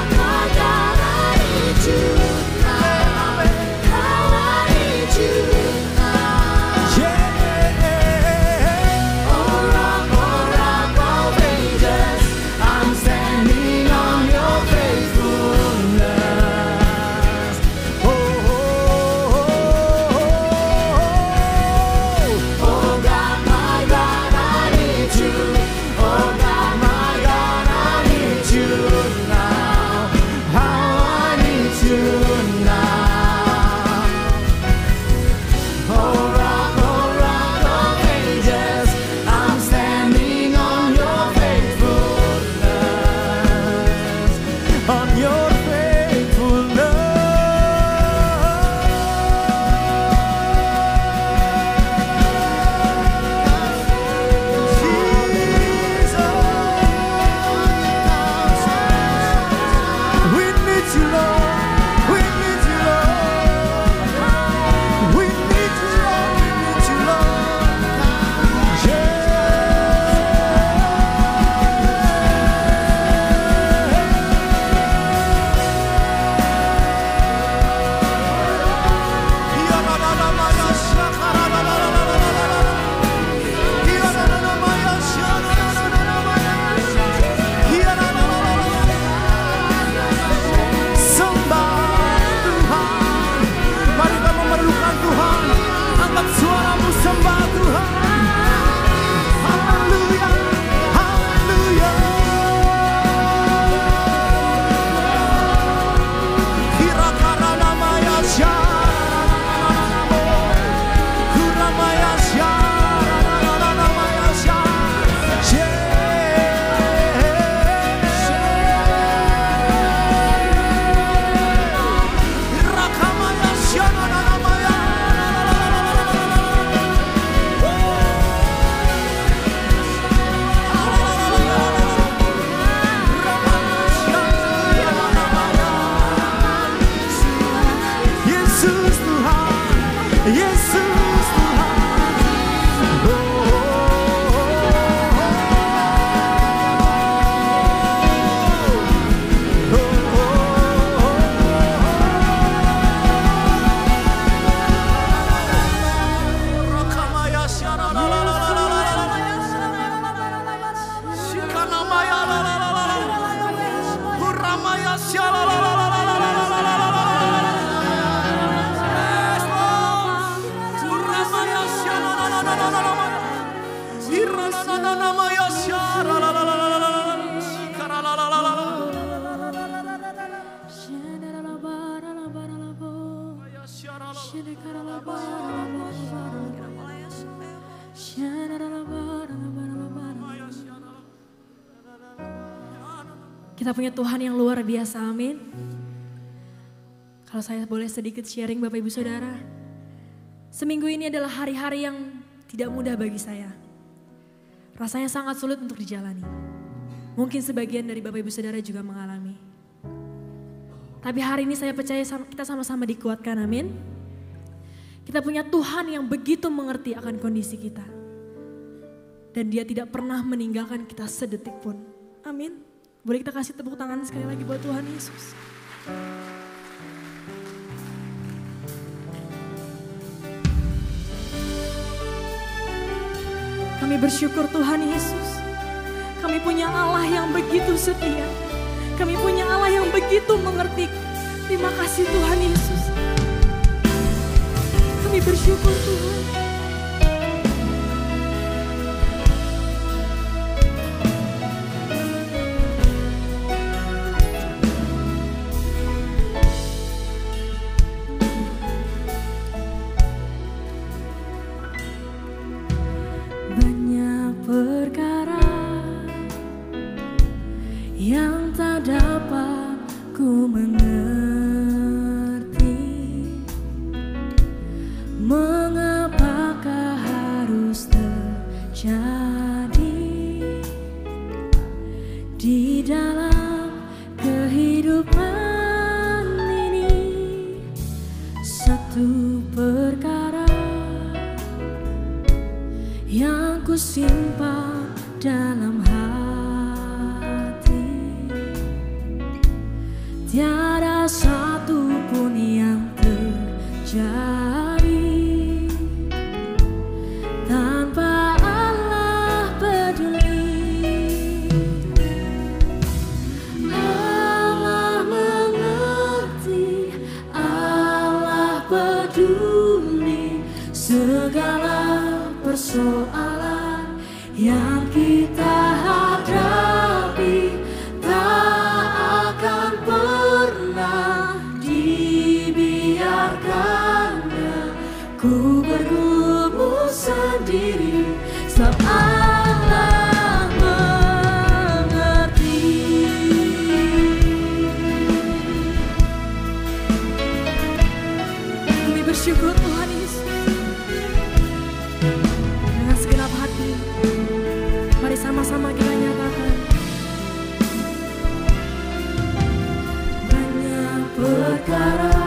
Kita punya Tuhan yang luar biasa, amin. Kalau saya boleh sedikit sharing Bapak Ibu Saudara. Seminggu ini adalah hari-hari yang tidak mudah bagi saya. Rasanya sangat sulit untuk dijalani. Mungkin sebagian dari Bapak Ibu Saudara juga mengalami. Tapi hari ini saya percaya kita sama-sama dikuatkan, amin. Kita punya Tuhan yang begitu mengerti akan kondisi kita. Dan Dia tidak pernah meninggalkan kita sedetik pun. Amin. Boleh kita kasih tepuk tangan sekali lagi buat Tuhan Yesus. Kami bersyukur Tuhan Yesus. Kami punya Allah yang begitu setia. Kami punya Allah yang begitu mengerti. Terima kasih Tuhan Yesus. Kami bersyukur Tuhan. Perkara yang tak dapat ku mengerti, mengapakah harus terjadi di dalam kehidupan ini. Satu perkara yang ku simpan dalam hati, tiada satu pun yang terjadi tanpa Allah peduli. Allah mengerti, Allah peduli segala persoalan yang kita hadapi, tak akan pernah dibiarkannya ku bergumul sendiri, sebab Allah mengerti. Kami bersyukur Tuhan Yesus. Dengan segenap hati, mari sama-sama kita nyatakan. Banyak perkara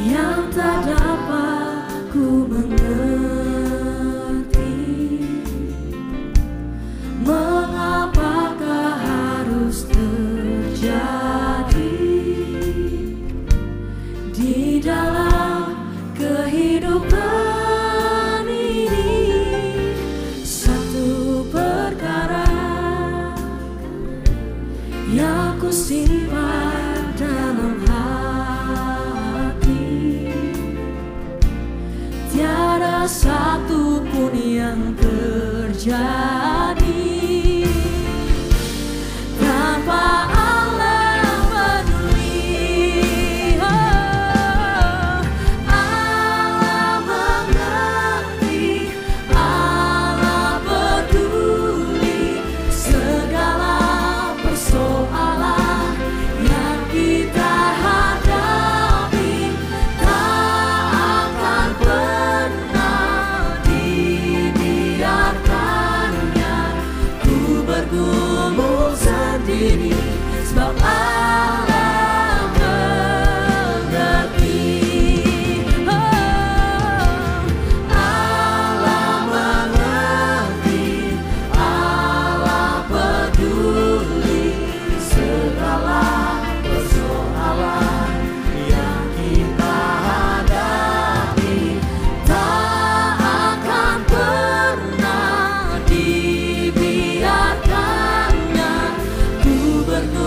yang tak dapat ku mengerti, mengapakah harus terjadi di dalam kehidupan ini. Satu perkara yang ku simpan dalam hati, tiada satu pun yang terjadi tanpa Allah peduli. Allah mengerti, Allah peduli segala persoalan yang kita hadapi, tak akan pernah dibiarkannya ku bergumul sendiri, sebab Allah mengerti. Allah mengerti, Allah peduli segala persoalan yang kita hadapi, tak akan pernah dibiarkannya ku bergumul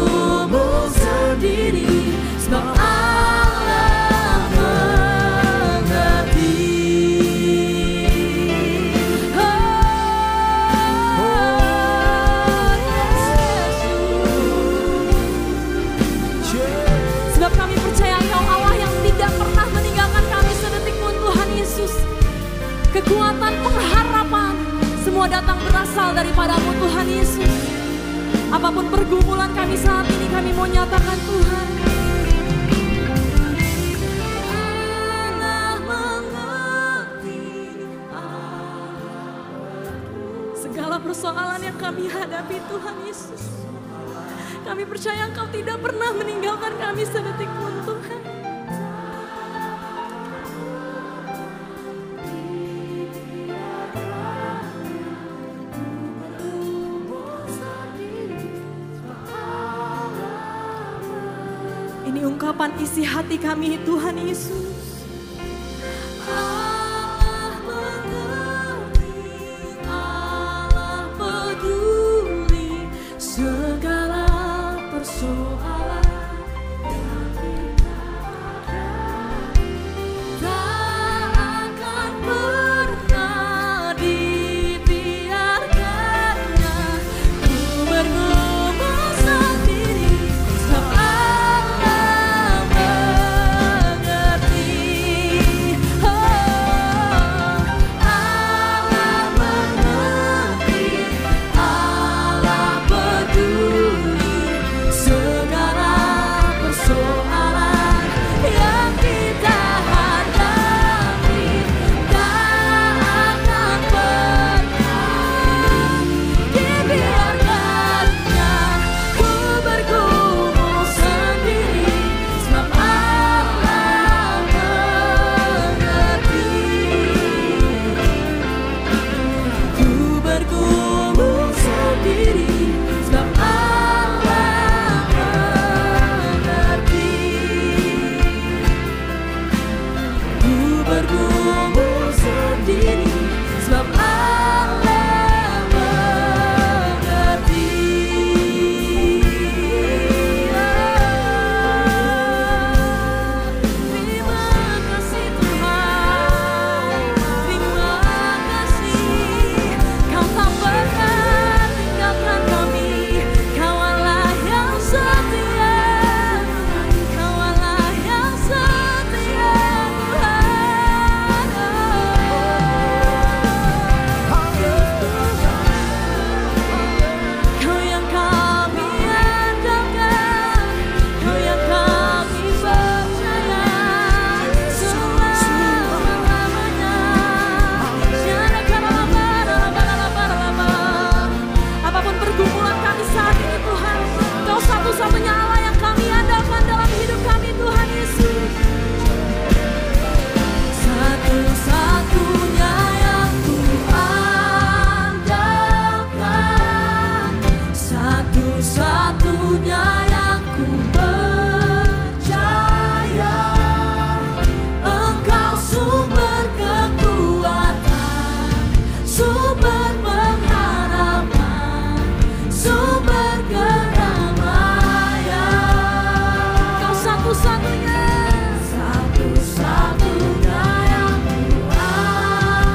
kekuatan, pengharapan, semua datang berasal daripada-Mu Tuhan Yesus. Apapun pergumulan kami saat ini, kami mau nyatakan Tuhan. Allah mengerti segala persoalan yang kami hadapi Tuhan Yesus. Kami percaya Engkau tidak pernah meninggalkan kami sedetik pun Tuhan. Ini ungkapan isi hati kami Tuhan Yesus. Allah mengerti, Allah peduli segala persoalan yang kita hadapi. Tak akan pernah dibiarkannya ku bergumul sendiri, sebab Allah mengerti. Allah mengerti, Allah peduli segala persoalan yang kita hadapi. Tak akan pernah dibiarkannya ku bergumul sendiri, sebab Allah mengerti. Ku bergumul sendiri, sebab Allah mengerti. Ku bergumul sendiri, sebab Allah mengerti. Terima kasih Tuhan, terima kasih. Kau tak pernah tinggalkan kami. Kau Allah yang setia, Kau Allah yang setia Tuhan. Kau yang kami andalkan, Kau yang kami percaya selama-lamanya. Apapun pergumulan kami saat ini Tuhan, Kau satu-satunya Allah yang kami andalkan dalam hidup kami Tuhan Yesus. Satu-satunya yang ku andalkan, satu-satunya yang ku percaya. Engkau sumber kekuatan, sumber pengharapan, sumber kedamaian. Kau satu-satunya, satu-satunya yang ku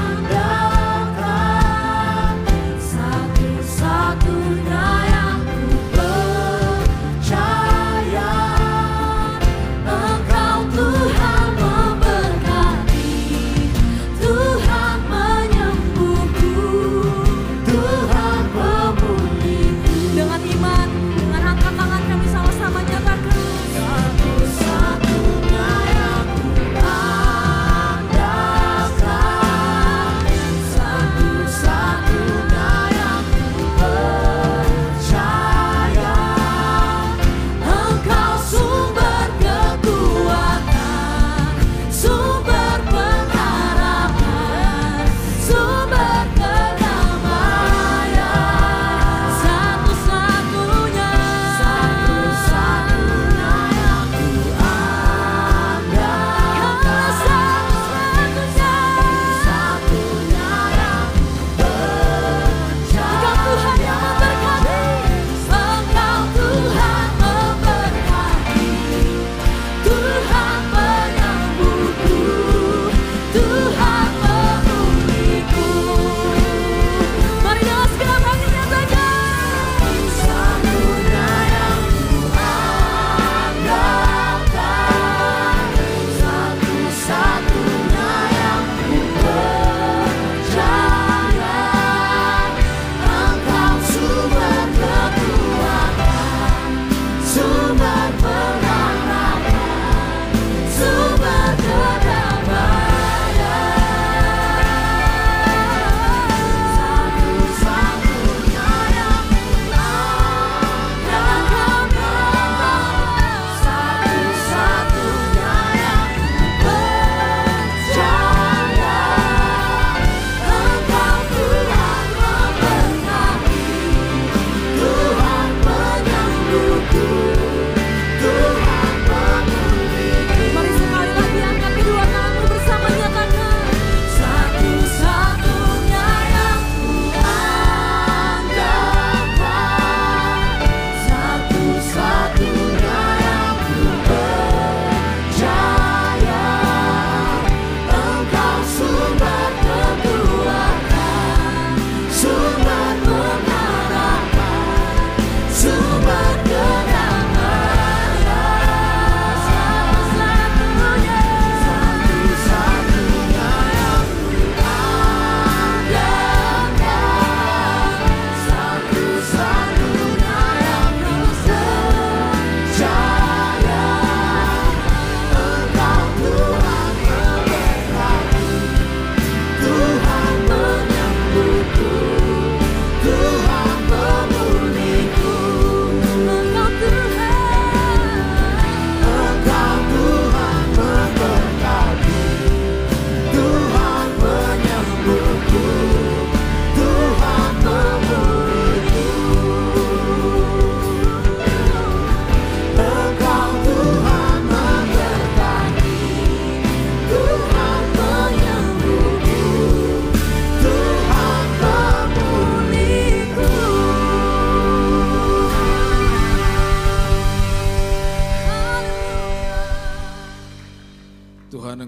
andalkan, satu-satunya yang ku percaya.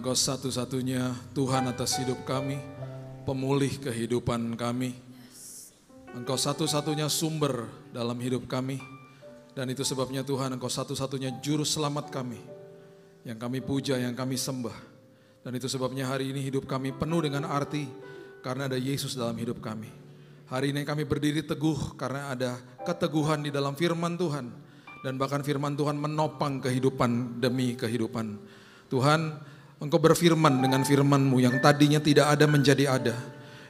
Engkau satu-satunya Tuhan atas hidup kami, pemulih kehidupan kami. Engkau satu-satunya sumber dalam hidup kami. Dan itu sebabnya Tuhan, Engkau satu-satunya juru selamat kami, yang kami puja, yang kami sembah. Dan itu sebabnya hari ini hidup kami penuh dengan arti, karena ada Yesus dalam hidup kami. Hari ini kami berdiri teguh karena ada keteguhan di dalam firman Tuhan. Dan bahkan firman Tuhan menopang kehidupan demi kehidupan. Tuhan, Engkau berfirman dengan firman-Mu yang tadinya tidak ada menjadi ada.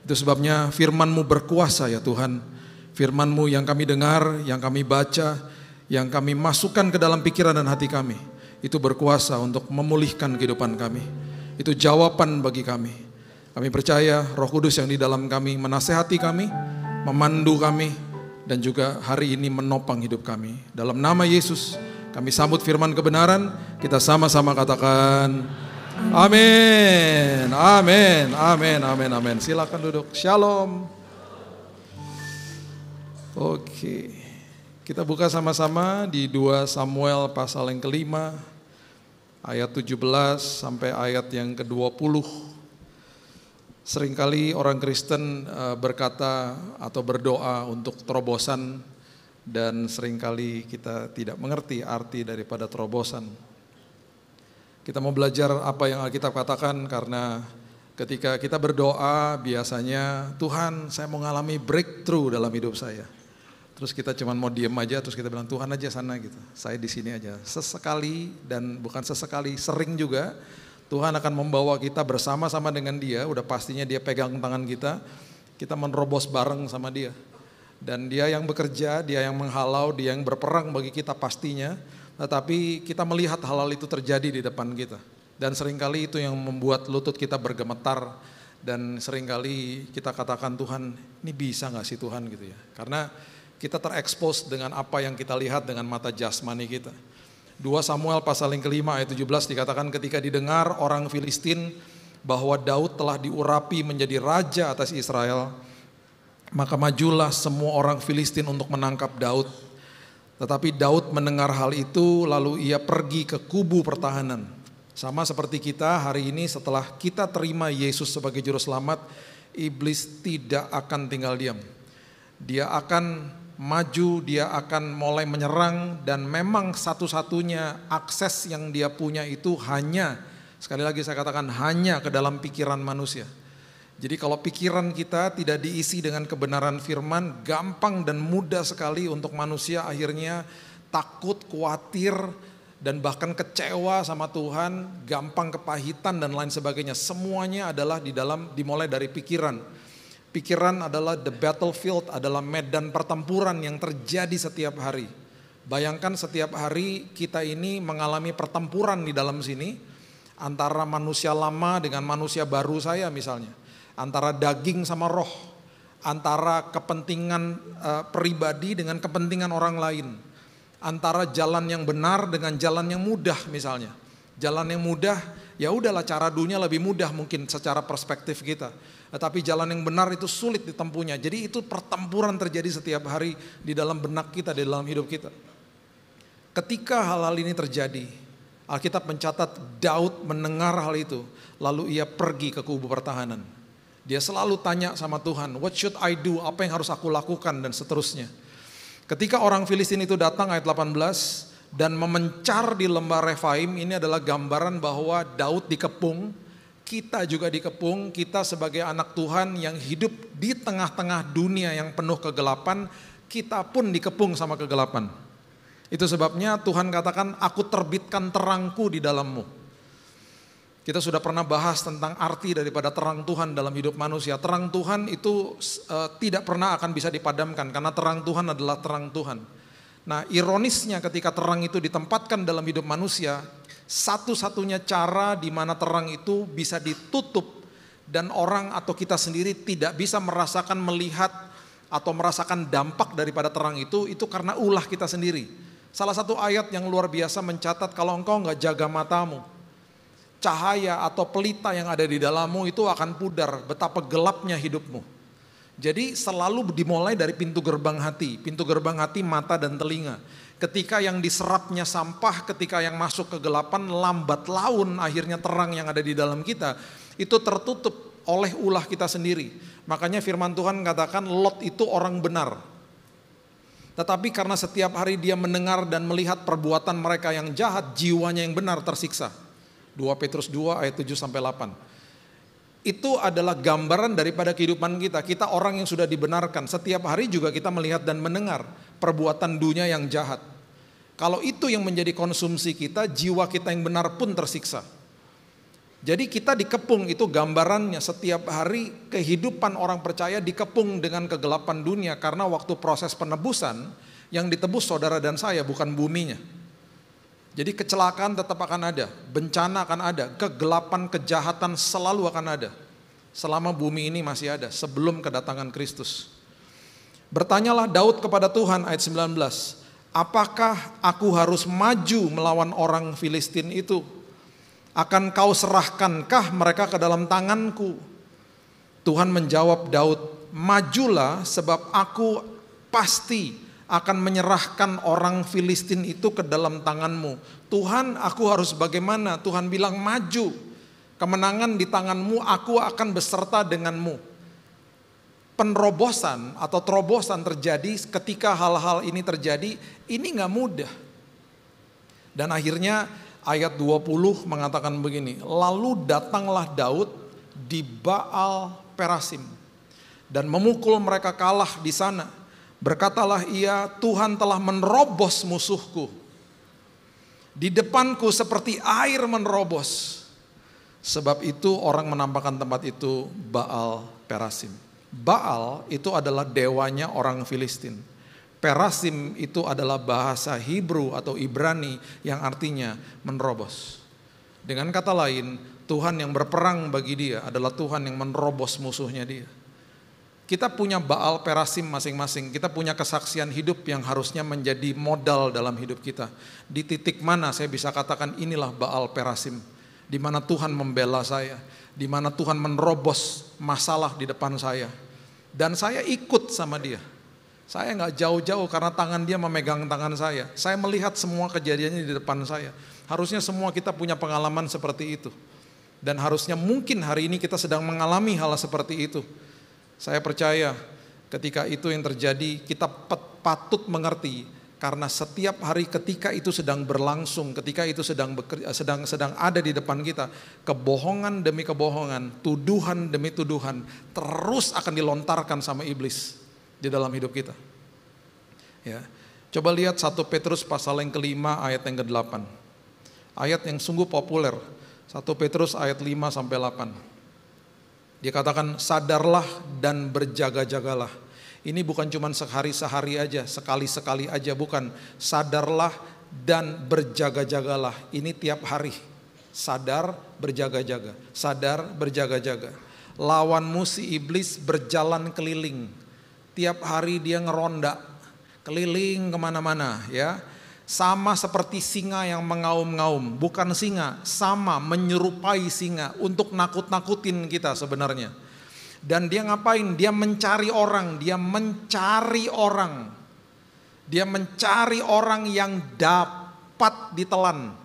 Itu sebabnya firman-Mu berkuasa ya Tuhan. Firman-Mu yang kami dengar, yang kami baca, yang kami masukkan ke dalam pikiran dan hati kami, itu berkuasa untuk memulihkan kehidupan kami. Itu jawaban bagi kami. Kami percaya Roh Kudus yang di dalam kami menasehati kami, memandu kami, dan juga hari ini menopang hidup kami. Dalam nama Yesus, kami sambut firman kebenaran, kita sama-sama katakan amin, amin, amin, amin, amin. Silakan duduk. Shalom. Oke. Kita buka sama-sama di 2 Samuel pasal yang kelima, ayat 17 sampai ayat yang ke-20. Seringkali orang Kristen berkata atau berdoa untuk terobosan, dan seringkali kita tidak mengerti arti daripada terobosan. Kita mau belajar apa yang Alkitab katakan, karena ketika kita berdoa biasanya, Tuhan saya mau ngalami breakthrough dalam hidup saya. Terus kita cuma mau diem aja, terus kita bilang Tuhan aja sana gitu, saya di sini aja. Sesekali, dan bukan sesekali, sering juga Tuhan akan membawa kita bersama-sama dengan Dia. Udah pastinya Dia pegang tangan kita menerobos bareng sama Dia. Dan Dia yang bekerja, Dia yang menghalau, Dia yang berperang bagi kita pastinya. Tetapi kita melihat hal-hal itu terjadi di depan kita. Dan seringkali itu yang membuat lutut kita bergemetar. Dan seringkali kita katakan, Tuhan ini bisa gak sih Tuhan gitu ya. Karena kita terekspos dengan apa yang kita lihat dengan mata jasmani kita. 2 Samuel pasal yang kelima ayat 17 dikatakan, ketika didengar orang Filistin bahwa Daud telah diurapi menjadi raja atas Israel, maka majulah semua orang Filistin untuk menangkap Daud. Tetapi Daud mendengar hal itu, lalu ia pergi ke kubu pertahanan. Sama seperti kita hari ini, setelah kita terima Yesus sebagai juru selamat, iblis tidak akan tinggal diam. Dia akan maju, dia akan mulai menyerang, dan memang satu-satunya akses yang dia punya itu hanya, sekali lagi saya katakan, hanya ke dalam pikiran manusia. Jadi kalau pikiran kita tidak diisi dengan kebenaran firman, gampang dan mudah sekali untuk manusia akhirnya takut, khawatir, dan bahkan kecewa sama Tuhan, gampang kepahitan dan lain sebagainya. Semuanya adalah dimulai dari pikiran. Pikiran adalah the battlefield, adalah medan pertempuran yang terjadi setiap hari. Bayangkan setiap hari kita ini mengalami pertempuran di dalam sini, antara manusia lama dengan manusia baru saya misalnya, antara daging sama roh, antara kepentingan pribadi dengan kepentingan orang lain, antara jalan yang benar dengan jalan yang mudah misalnya. Jalan yang mudah, ya udahlah cara dunia lebih mudah mungkin secara perspektif kita. Tetapi jalan yang benar itu sulit ditempuhnya. Jadi itu pertempuran terjadi setiap hari di dalam benak kita, di dalam hidup kita. Ketika hal-hal ini terjadi, Alkitab mencatat Daud mendengar hal itu, lalu ia pergi ke kubu pertahanan. Dia selalu tanya sama Tuhan, what should I do? Apa yang harus aku lakukan? Dan seterusnya. Ketika orang Filistin itu datang, ayat 18, dan memencar di lembah Refaim, ini adalah gambaran bahwa Daud dikepung, kita juga dikepung, kita sebagai anak Tuhan yang hidup di tengah-tengah dunia yang penuh kegelapan, kita pun dikepung sama kegelapan. Itu sebabnya Tuhan katakan, aku terbitkan terangku di dalammu. Kita sudah pernah bahas tentang arti daripada terang Tuhan dalam hidup manusia. Terang Tuhan itu tidak pernah akan bisa dipadamkan, karena terang Tuhan adalah terang Tuhan. Nah, ironisnya ketika terang itu ditempatkan dalam hidup manusia, satu-satunya cara di mana terang itu bisa ditutup dan orang atau kita sendiri tidak bisa merasakan, melihat atau merasakan dampak daripada terang itu karena ulah kita sendiri. Salah satu ayat yang luar biasa mencatat, kalau engkau enggak jaga matamu, cahaya atau pelita yang ada di dalammu itu akan pudar, betapa gelapnya hidupmu. Jadi selalu dimulai dari pintu gerbang hati. Pintu gerbang hati, mata dan telinga. Ketika yang diserapnya sampah, ketika yang masuk kegelapan, lambat laun akhirnya terang yang ada di dalam kita, itu tertutup oleh ulah kita sendiri. Makanya firman Tuhan katakan Lot itu orang benar. Tetapi karena setiap hari dia mendengar dan melihat perbuatan mereka yang jahat, jiwanya yang benar tersiksa. 2 Petrus 2 ayat 7-8. Itu adalah gambaran daripada kehidupan kita. Kita orang yang sudah dibenarkan. Setiap hari juga kita melihat dan mendengar perbuatan dunia yang jahat. Kalau itu yang menjadi konsumsi kita, jiwa kita yang benar pun tersiksa. Jadi kita dikepung, itu gambarannya. Setiap hari kehidupan orang percaya dikepung dengan kegelapan dunia. Karena waktu proses penebusan, yang ditebus saudara dan saya bukan buminya. Jadi kecelakaan tetap akan ada, bencana akan ada, kegelapan, kejahatan selalu akan ada. Selama bumi ini masih ada, sebelum kedatangan Kristus. Bertanyalah Daud kepada Tuhan ayat 19, apakah aku harus maju melawan orang Filistin itu? Akan kau serahkankah mereka ke dalam tanganku? Tuhan menjawab Daud, majulah sebab aku pasti akan menyerahkan orang Filistin itu ke dalam tanganmu. Tuhan, aku harus bagaimana? Tuhan bilang maju. Kemenangan di tanganmu, aku akan beserta denganmu. Penerobosan atau terobosan terjadi ketika hal-hal ini terjadi, ini gak mudah. Dan akhirnya ayat 20 mengatakan begini, lalu datanglah Daud di Baal Perasim dan memukul mereka kalah di sana. Berkatalah ia, Tuhan telah menerobos musuhku. Di depanku seperti air menerobos. Sebab itu orang menampakkan tempat itu Baal Perasim. Baal itu adalah dewanya orang Filistin. Perasim itu adalah bahasa Hebrew atau Ibrani yang artinya menerobos. Dengan kata lain, Tuhan yang berperang bagi dia adalah Tuhan yang menerobos musuhnya dia. Kita punya Baal Perasim masing-masing, kita punya kesaksian hidup yang harusnya menjadi modal dalam hidup kita. Di titik mana saya bisa katakan inilah Baal Perasim, di mana Tuhan membela saya, di mana Tuhan menerobos masalah di depan saya. Dan saya ikut sama dia. Saya gak jauh-jauh karena tangan dia memegang tangan saya. Saya melihat semua kejadiannya di depan saya. Harusnya semua kita punya pengalaman seperti itu. Dan harusnya mungkin hari ini kita sedang mengalami hal seperti itu. Saya percaya ketika itu yang terjadi kita patut mengerti karena setiap hari ketika itu sedang berlangsung, ketika itu sedang ada di depan kita, kebohongan demi kebohongan, tuduhan demi tuduhan terus akan dilontarkan sama iblis di dalam hidup kita. Ya. Coba lihat 1 Petrus pasal yang kelima ayat yang ke-8. Ayat yang sungguh populer. 1 Petrus ayat 5-8. Dia katakan sadarlah dan berjaga-jagalah. Ini bukan cuma sehari-sehari aja, sekali-sekali aja, bukan. Sadarlah dan berjaga-jagalah. Ini tiap hari. Sadar, berjaga-jaga. Sadar, berjaga-jaga. Lawanmu si iblis berjalan keliling. Tiap hari dia ngeronda, keliling kemana-mana ya. Sama seperti singa yang mengaum-ngaum, bukan singa, sama menyerupai singa untuk nakut-nakutin kita sebenarnya. Dan dia ngapain? Dia mencari orang, dia mencari orang. Dia mencari orang yang dapat ditelan.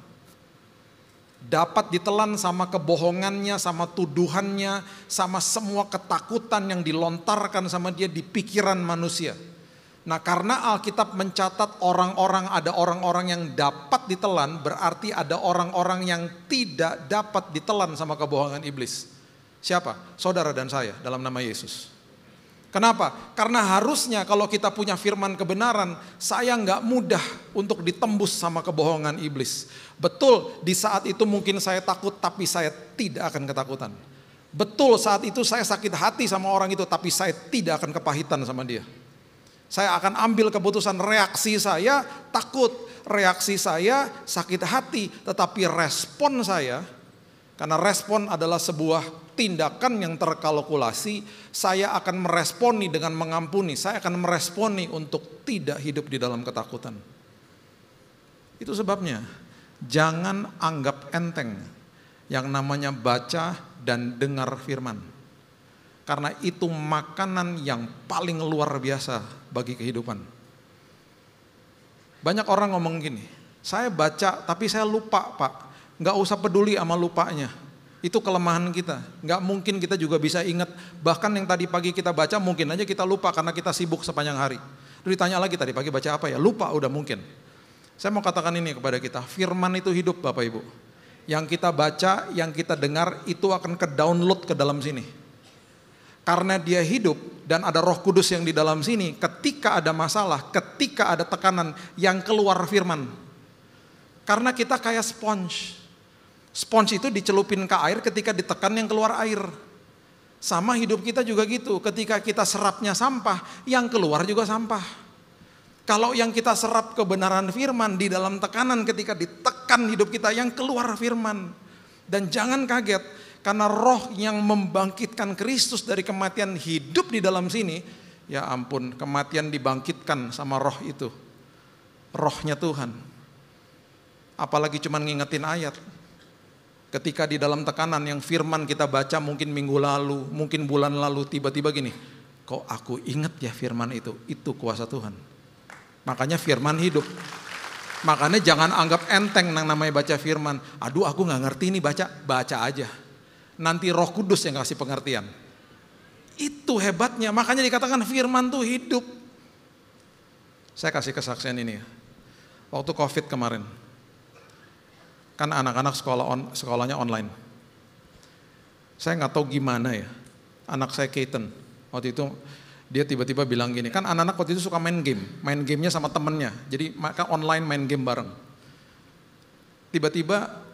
Dapat ditelan sama kebohongannya, sama tuduhannya, sama semua ketakutan yang dilontarkan sama dia di pikiran manusia. Nah karena Alkitab mencatat ada orang-orang yang dapat ditelan, berarti ada orang-orang yang tidak dapat ditelan sama kebohongan iblis. Siapa? Saudara dan saya dalam nama Yesus. Kenapa? Karena harusnya kalau kita punya firman kebenaran, saya nggak mudah untuk ditembus sama kebohongan iblis. Betul di saat itu mungkin saya takut, tapi saya tidak akan ketakutan. Betul saat itu saya sakit hati sama orang itu, tapi saya tidak akan kepahitan sama dia. Saya akan ambil keputusan, reaksi saya takut, reaksi saya sakit hati, tetapi respon saya, karena respon adalah sebuah tindakan yang terkalkulasi, saya akan meresponi dengan mengampuni, saya akan meresponi untuk tidak hidup di dalam ketakutan. Itu sebabnya, jangan anggap enteng yang namanya baca dan dengar firman. Karena itu makanan yang paling luar biasa bagi kehidupan. Banyak orang ngomong gini, saya baca tapi saya lupa Pak. Nggak usah peduli sama lupanya. Itu kelemahan kita. Nggak mungkin kita juga bisa ingat. Bahkan yang tadi pagi kita baca mungkin aja kita lupa karena kita sibuk sepanjang hari. Lalu ditanya lagi tadi pagi baca apa ya? Lupa udah mungkin. Saya mau katakan ini kepada kita. Firman itu hidup Bapak Ibu. Yang kita baca, yang kita dengar itu akan ke-download ke dalam sini. Karena dia hidup dan ada Roh Kudus yang di dalam sini, ketika ada masalah, ketika ada tekanan, yang keluar firman. Karena kita kayak sponge. Sponge itu dicelupin ke air, ketika ditekan yang keluar air. Sama hidup kita juga gitu, ketika kita serapnya sampah, yang keluar juga sampah. Kalau yang kita serap kebenaran firman di dalam tekanan, ketika ditekan hidup kita, yang keluar firman. Dan jangan kaget, karena roh yang membangkitkan Kristus dari kematian hidup di dalam sini, ya ampun, kematian dibangkitkan sama roh itu. Rohnya Tuhan. Apalagi cuman ngingetin ayat. Ketika di dalam tekanan yang firman kita baca mungkin minggu lalu, mungkin bulan lalu, tiba-tiba gini, kok aku inget ya firman itu kuasa Tuhan. Makanya firman hidup. Makanya jangan anggap enteng yang namanya baca firman. Aduh aku gak ngerti nih baca aja. Nanti Roh Kudus yang kasih pengertian. Itu hebatnya, makanya dikatakan firman tuh hidup. Saya kasih kesaksian ini ya. Waktu COVID kemarin, kan anak-anak sekolahnya online. Saya nggak tahu gimana ya, anak saya Keaton, waktu itu dia tiba-tiba bilang gini, kan anak-anak waktu itu suka main gamenya sama temennya, jadi mereka online main game bareng. Tiba-tiba,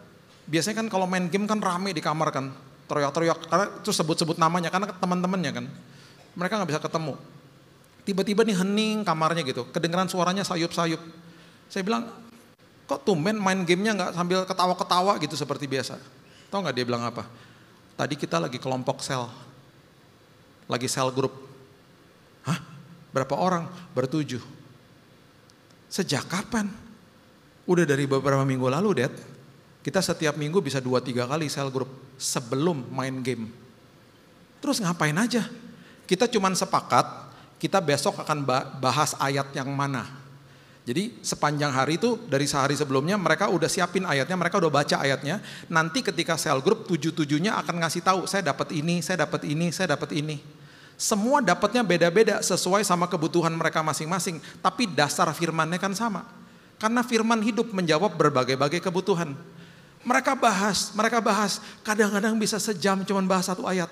biasanya kan kalau main game kan rame di kamar kan, teriak-teriak, karena terus sebut-sebut namanya, karena teman-temannya kan, mereka nggak bisa ketemu. Tiba-tiba nih hening kamarnya gitu, kedengeran suaranya sayup-sayup. Saya bilang, kok tumben main gamenya nggak sambil ketawa-ketawa gitu seperti biasa. Tahu nggak dia bilang apa? Tadi kita lagi kelompok sel, lagi sel grup. Hah? Berapa orang? Ber-7. Sejak kapan? Udah dari beberapa minggu lalu, Dad. Kita setiap minggu bisa 2-3 kali sel grup sebelum main game. Terus ngapain aja? Kita cuman sepakat, kita besok akan bahas ayat yang mana. Jadi sepanjang hari itu dari sehari sebelumnya mereka udah siapin ayatnya, mereka udah baca ayatnya. Nanti ketika sel grup 7-7-nya akan ngasih tahu, saya dapat ini, saya dapat ini, saya dapat ini. Semua dapatnya beda-beda sesuai sama kebutuhan mereka masing-masing. Tapi dasar firmannya kan sama. Karena firman hidup menjawab berbagai-bagai kebutuhan. Mereka bahas, kadang-kadang bisa sejam cuman bahas satu ayat.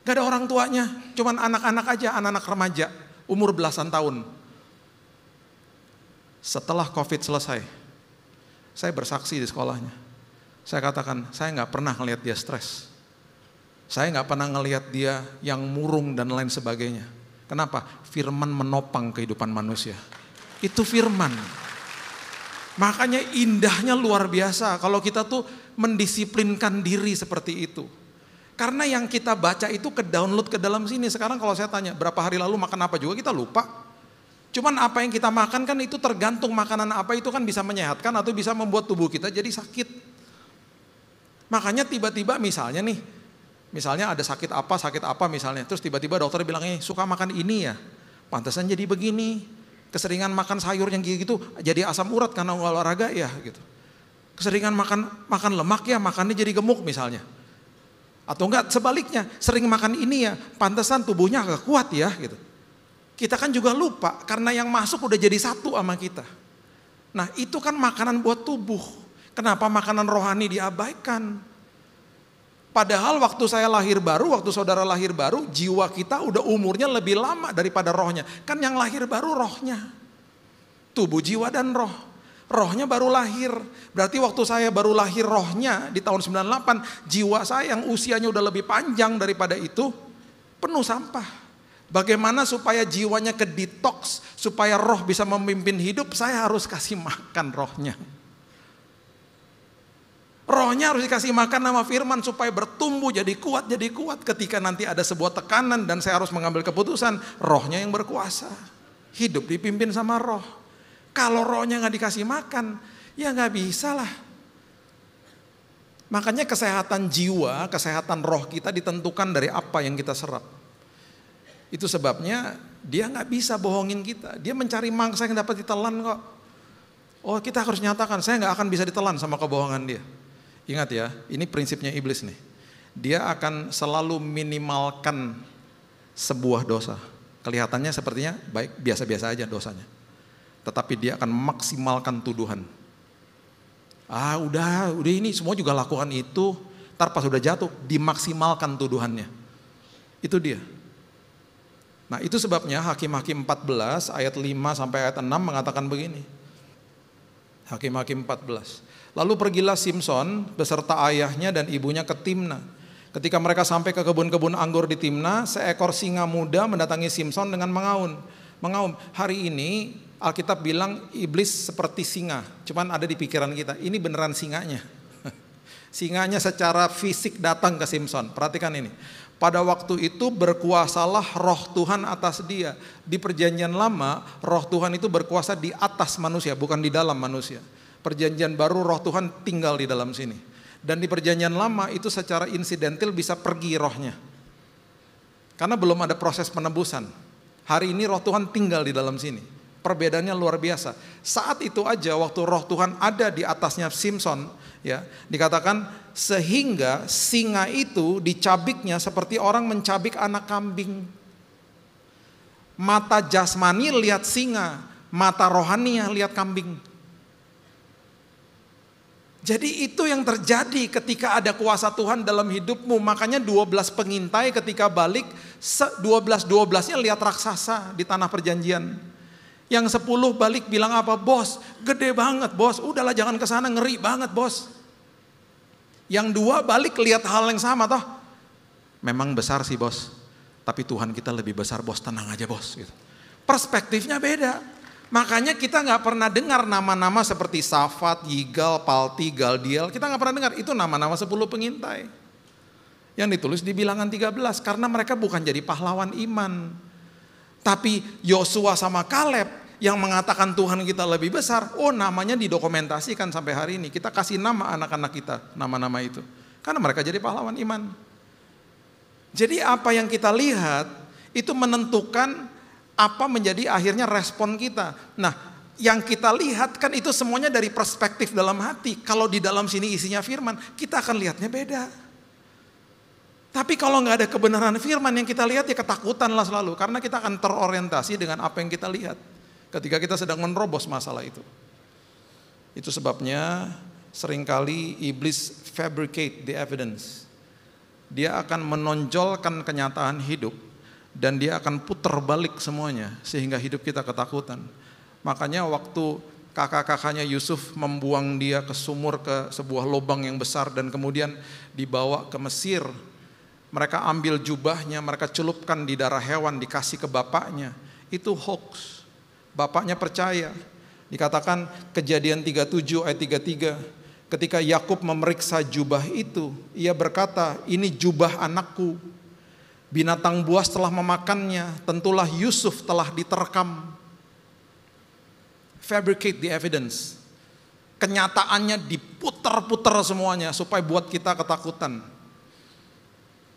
Gak ada orang tuanya, cuman anak-anak aja, anak-anak remaja, umur belasan tahun. Setelah COVID selesai, saya bersaksi di sekolahnya. Saya katakan, saya gak pernah ngelihat dia stres. Saya gak pernah ngelihat dia yang murung dan lain sebagainya. Kenapa? Firman menopang kehidupan manusia. Itu firman. Makanya indahnya luar biasa kalau kita tuh mendisiplinkan diri seperti itu. Karena yang kita baca itu ke-download ke dalam sini. Sekarang kalau saya tanya berapa hari lalu makan apa juga kita lupa. Cuman apa yang kita makan kan itu tergantung makanan apa itu kan bisa menyehatkan atau bisa membuat tubuh kita jadi sakit. Makanya tiba-tiba misalnya ada sakit apa misalnya. Terus tiba-tiba dokter bilang suka makan ini ya, pantesan jadi begini. Keseringan makan sayur yang gitu jadi asam urat karena olahraga ya gitu. Keseringan makan lemak ya, makannya jadi gemuk misalnya. Atau enggak sebaliknya, sering makan ini ya, pantesan tubuhnya agak kuat ya gitu. Kita kan juga lupa karena yang masuk udah jadi satu sama kita. Nah itu kan makanan buat tubuh. Kenapa makanan rohani diabaikan? Padahal waktu saya lahir baru, waktu saudara lahir baru, jiwa kita udah umurnya lebih lama daripada rohnya. Kan yang lahir baru rohnya. Tubuh, jiwa, dan roh. Rohnya baru lahir. Berarti waktu saya baru lahir rohnya di tahun 98, jiwa saya yang usianya udah lebih panjang daripada itu, penuh sampah. Bagaimana supaya jiwanya ke detox, supaya roh bisa memimpin hidup, saya harus kasih makan rohnya. Rohnya harus dikasih makan nama firman supaya bertumbuh jadi kuat. Ketika nanti ada sebuah tekanan dan saya harus mengambil keputusan, rohnya yang berkuasa. Hidup dipimpin sama roh. Kalau rohnya gak dikasih makan, ya gak bisa lah. Makanya kesehatan jiwa, kesehatan roh kita ditentukan dari apa yang kita serap. Itu sebabnya dia nggak bisa bohongin kita. Dia mencari mangsa yang dapat ditelan kok. Oh, kita harus nyatakan, saya nggak akan bisa ditelan sama kebohongan dia. Ingat ya, ini prinsipnya iblis nih. Dia akan selalu minimalkan sebuah dosa. Kelihatannya sepertinya baik, biasa-biasa aja dosanya. Tetapi dia akan maksimalkan tuduhan. Udah ini semua juga lakukan itu. Ntar pas udah jatuh, dimaksimalkan tuduhannya. Itu dia. Nah, itu sebabnya Hakim-Hakim 14 ayat 5 sampai ayat 6 mengatakan begini. Hakim-Hakim 14. Lalu pergilah Simson beserta ayahnya dan ibunya ke Timna. Ketika mereka sampai ke kebun-kebun anggur di Timna, seekor singa muda mendatangi Simson dengan mengaum. Hari ini Alkitab bilang iblis seperti singa, cuman ada di pikiran kita. Ini beneran singanya. Singanya secara fisik datang ke Simson. Perhatikan ini. Pada waktu itu berkuasalah roh Tuhan atas dia. Di perjanjian lama, roh Tuhan itu berkuasa di atas manusia, bukan di dalam manusia. Perjanjian baru roh Tuhan tinggal di dalam sini. Dan di perjanjian lama itu secara insidental bisa pergi rohnya. Karena belum ada proses penebusan. Hari ini roh Tuhan tinggal di dalam sini. Perbedaannya luar biasa. Saat itu aja waktu roh Tuhan ada di atasnya Simson, ya, dikatakan sehingga singa itu dicabiknya seperti orang mencabik anak kambing. Mata jasmani lihat singa, mata rohani lihat kambing. Jadi itu yang terjadi ketika ada kuasa Tuhan dalam hidupmu. Makanya 12 pengintai ketika balik, 12-12-nya lihat raksasa di tanah perjanjian. Yang 10 balik bilang apa? Bos, gede banget bos. Udahlah jangan ke sana, ngeri banget bos. Yang 2 balik lihat hal yang sama toh. Memang besar sih bos, tapi Tuhan kita lebih besar bos, tenang aja bos. Gitu. Perspektifnya beda. Makanya kita nggak pernah dengar nama-nama seperti Safat, Yigal, Palti, Galdiel. Kita nggak pernah dengar. Itu nama-nama 10 pengintai. Yang ditulis di bilangan 13. Karena mereka bukan jadi pahlawan iman. Tapi Yosua sama Kaleb yang mengatakan Tuhan kita lebih besar, namanya didokumentasikan sampai hari ini. Kita kasih nama anak-anak kita, nama-nama itu. Karena mereka jadi pahlawan iman. Jadi apa yang kita lihat, itu menentukan apa menjadi akhirnya respon kita. Nah, yang kita lihat kan itu semuanya dari perspektif dalam hati. Kalau di dalam sini isinya firman, kita akan lihatnya beda. Tapi kalau nggak ada kebenaran firman yang kita lihat, ya ketakutan lah selalu. Karena kita akan terorientasi dengan apa yang kita lihat ketika kita sedang menerobos masalah itu. Itu sebabnya seringkali iblis fabricate the evidence. Dia akan menonjolkan kenyataan hidup dan dia akan putar balik semuanya sehingga hidup kita ketakutan. Makanya waktu kakak-kakaknya Yusuf membuang dia ke sumur, ke sebuah lubang yang besar dan kemudian dibawa ke Mesir, mereka ambil jubahnya, mereka celupkan di darah hewan, dikasih ke bapaknya. Itu hoax. Bapaknya percaya. Dikatakan Kejadian 37 ayat 33. Ketika Yakub memeriksa jubah itu, ia berkata, ini jubah anakku. Binatang buas telah memakannya, tentulah Yusuf telah diterkam. Fabricate the evidence. Kenyataannya diputar-putar semuanya supaya buat kita ketakutan.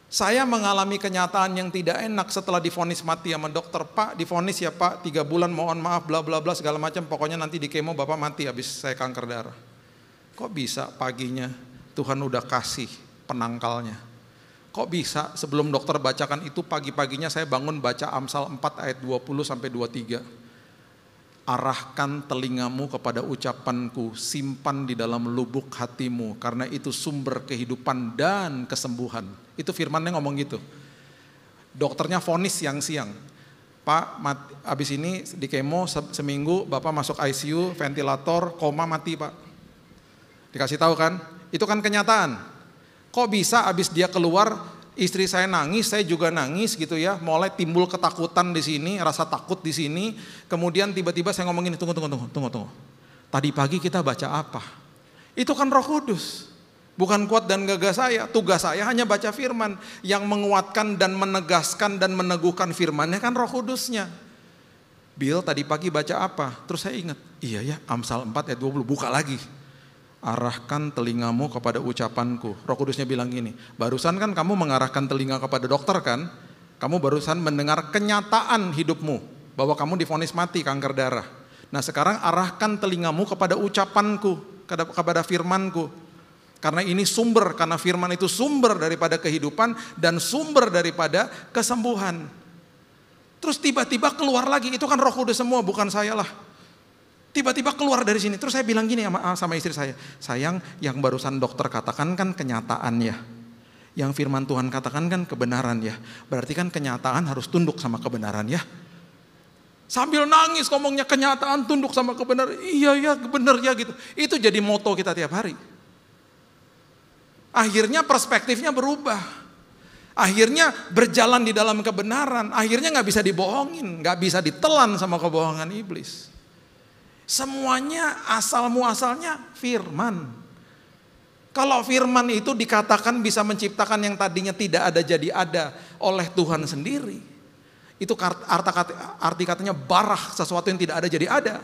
Saya mengalami kenyataan yang tidak enak setelah divonis mati sama dokter. Pak, divonis ya Pak, 3 bulan mohon maaf bla bla bla segala macam. Pokoknya nanti di kemo Bapak mati habis saya kanker darah. Kok bisa paginya Tuhan udah kasih penangkalnya? Kok bisa sebelum dokter bacakan itu pagi-paginya saya bangun baca Amsal 4 ayat 20 sampai 23. Arahkan telingamu kepada ucapanku, simpan di dalam lubuk hatimu, karena itu sumber kehidupan dan kesembuhan. Itu firmannya ngomong gitu. Dokternya vonis siang-siang. Pak, abis ini di kemo seminggu, Bapak masuk ICU, ventilator, koma mati Pak. Dikasih tahu kan? Itu kan kenyataan. Kok bisa abis dia keluar, istri saya nangis, saya juga nangis gitu ya. Mulai timbul ketakutan di sini, rasa takut di sini. Kemudian tiba-tiba saya ngomong gini, tunggu. Tadi pagi kita baca apa? Itu kan Roh Kudus. Bukan kuat dan gagah saya. Tugas saya hanya baca firman. Yang menguatkan dan menegaskan dan meneguhkan firmannya kan Roh Kudusnya. Bill tadi pagi baca apa? Terus saya ingat, iya ya Amsal 4 ayat 20, buka lagi. arahkan telingamu kepada ucapanku. Roh Kudusnya bilang gini, barusan kan kamu mengarahkan telinga kepada dokter kan? Kamu barusan mendengar kenyataan hidupmu, bahwa kamu divonis mati kanker darah. Nah sekarang arahkan telingamu kepada ucapanku, kepada firmanku. Karena ini sumber, karena firman itu sumber daripada kehidupan dan sumber daripada kesembuhan. Terus tiba-tiba keluar lagi, itu kan Roh Kudus semua, bukan saya lah. Tiba-tiba keluar dari sini. Terus saya bilang gini sama istri saya, sayang, yang barusan dokter katakan kan kenyataan ya. Yang firman Tuhan katakan kan kebenaran ya. Berarti kan kenyataan harus tunduk sama kebenaran ya. Sambil nangis ngomongnya, kenyataan tunduk sama kebenaran. Iya ya, benar ya gitu. Itu jadi moto kita tiap hari. Akhirnya perspektifnya berubah. Akhirnya berjalan di dalam kebenaran. Akhirnya gak bisa dibohongin, gak bisa ditelan sama kebohongan iblis. Semuanya asal muasalnya firman. Kalau firman itu dikatakan bisa menciptakan yang tadinya tidak ada jadi ada oleh Tuhan sendiri. Itu arti katanya barah, sesuatu yang tidak ada jadi ada.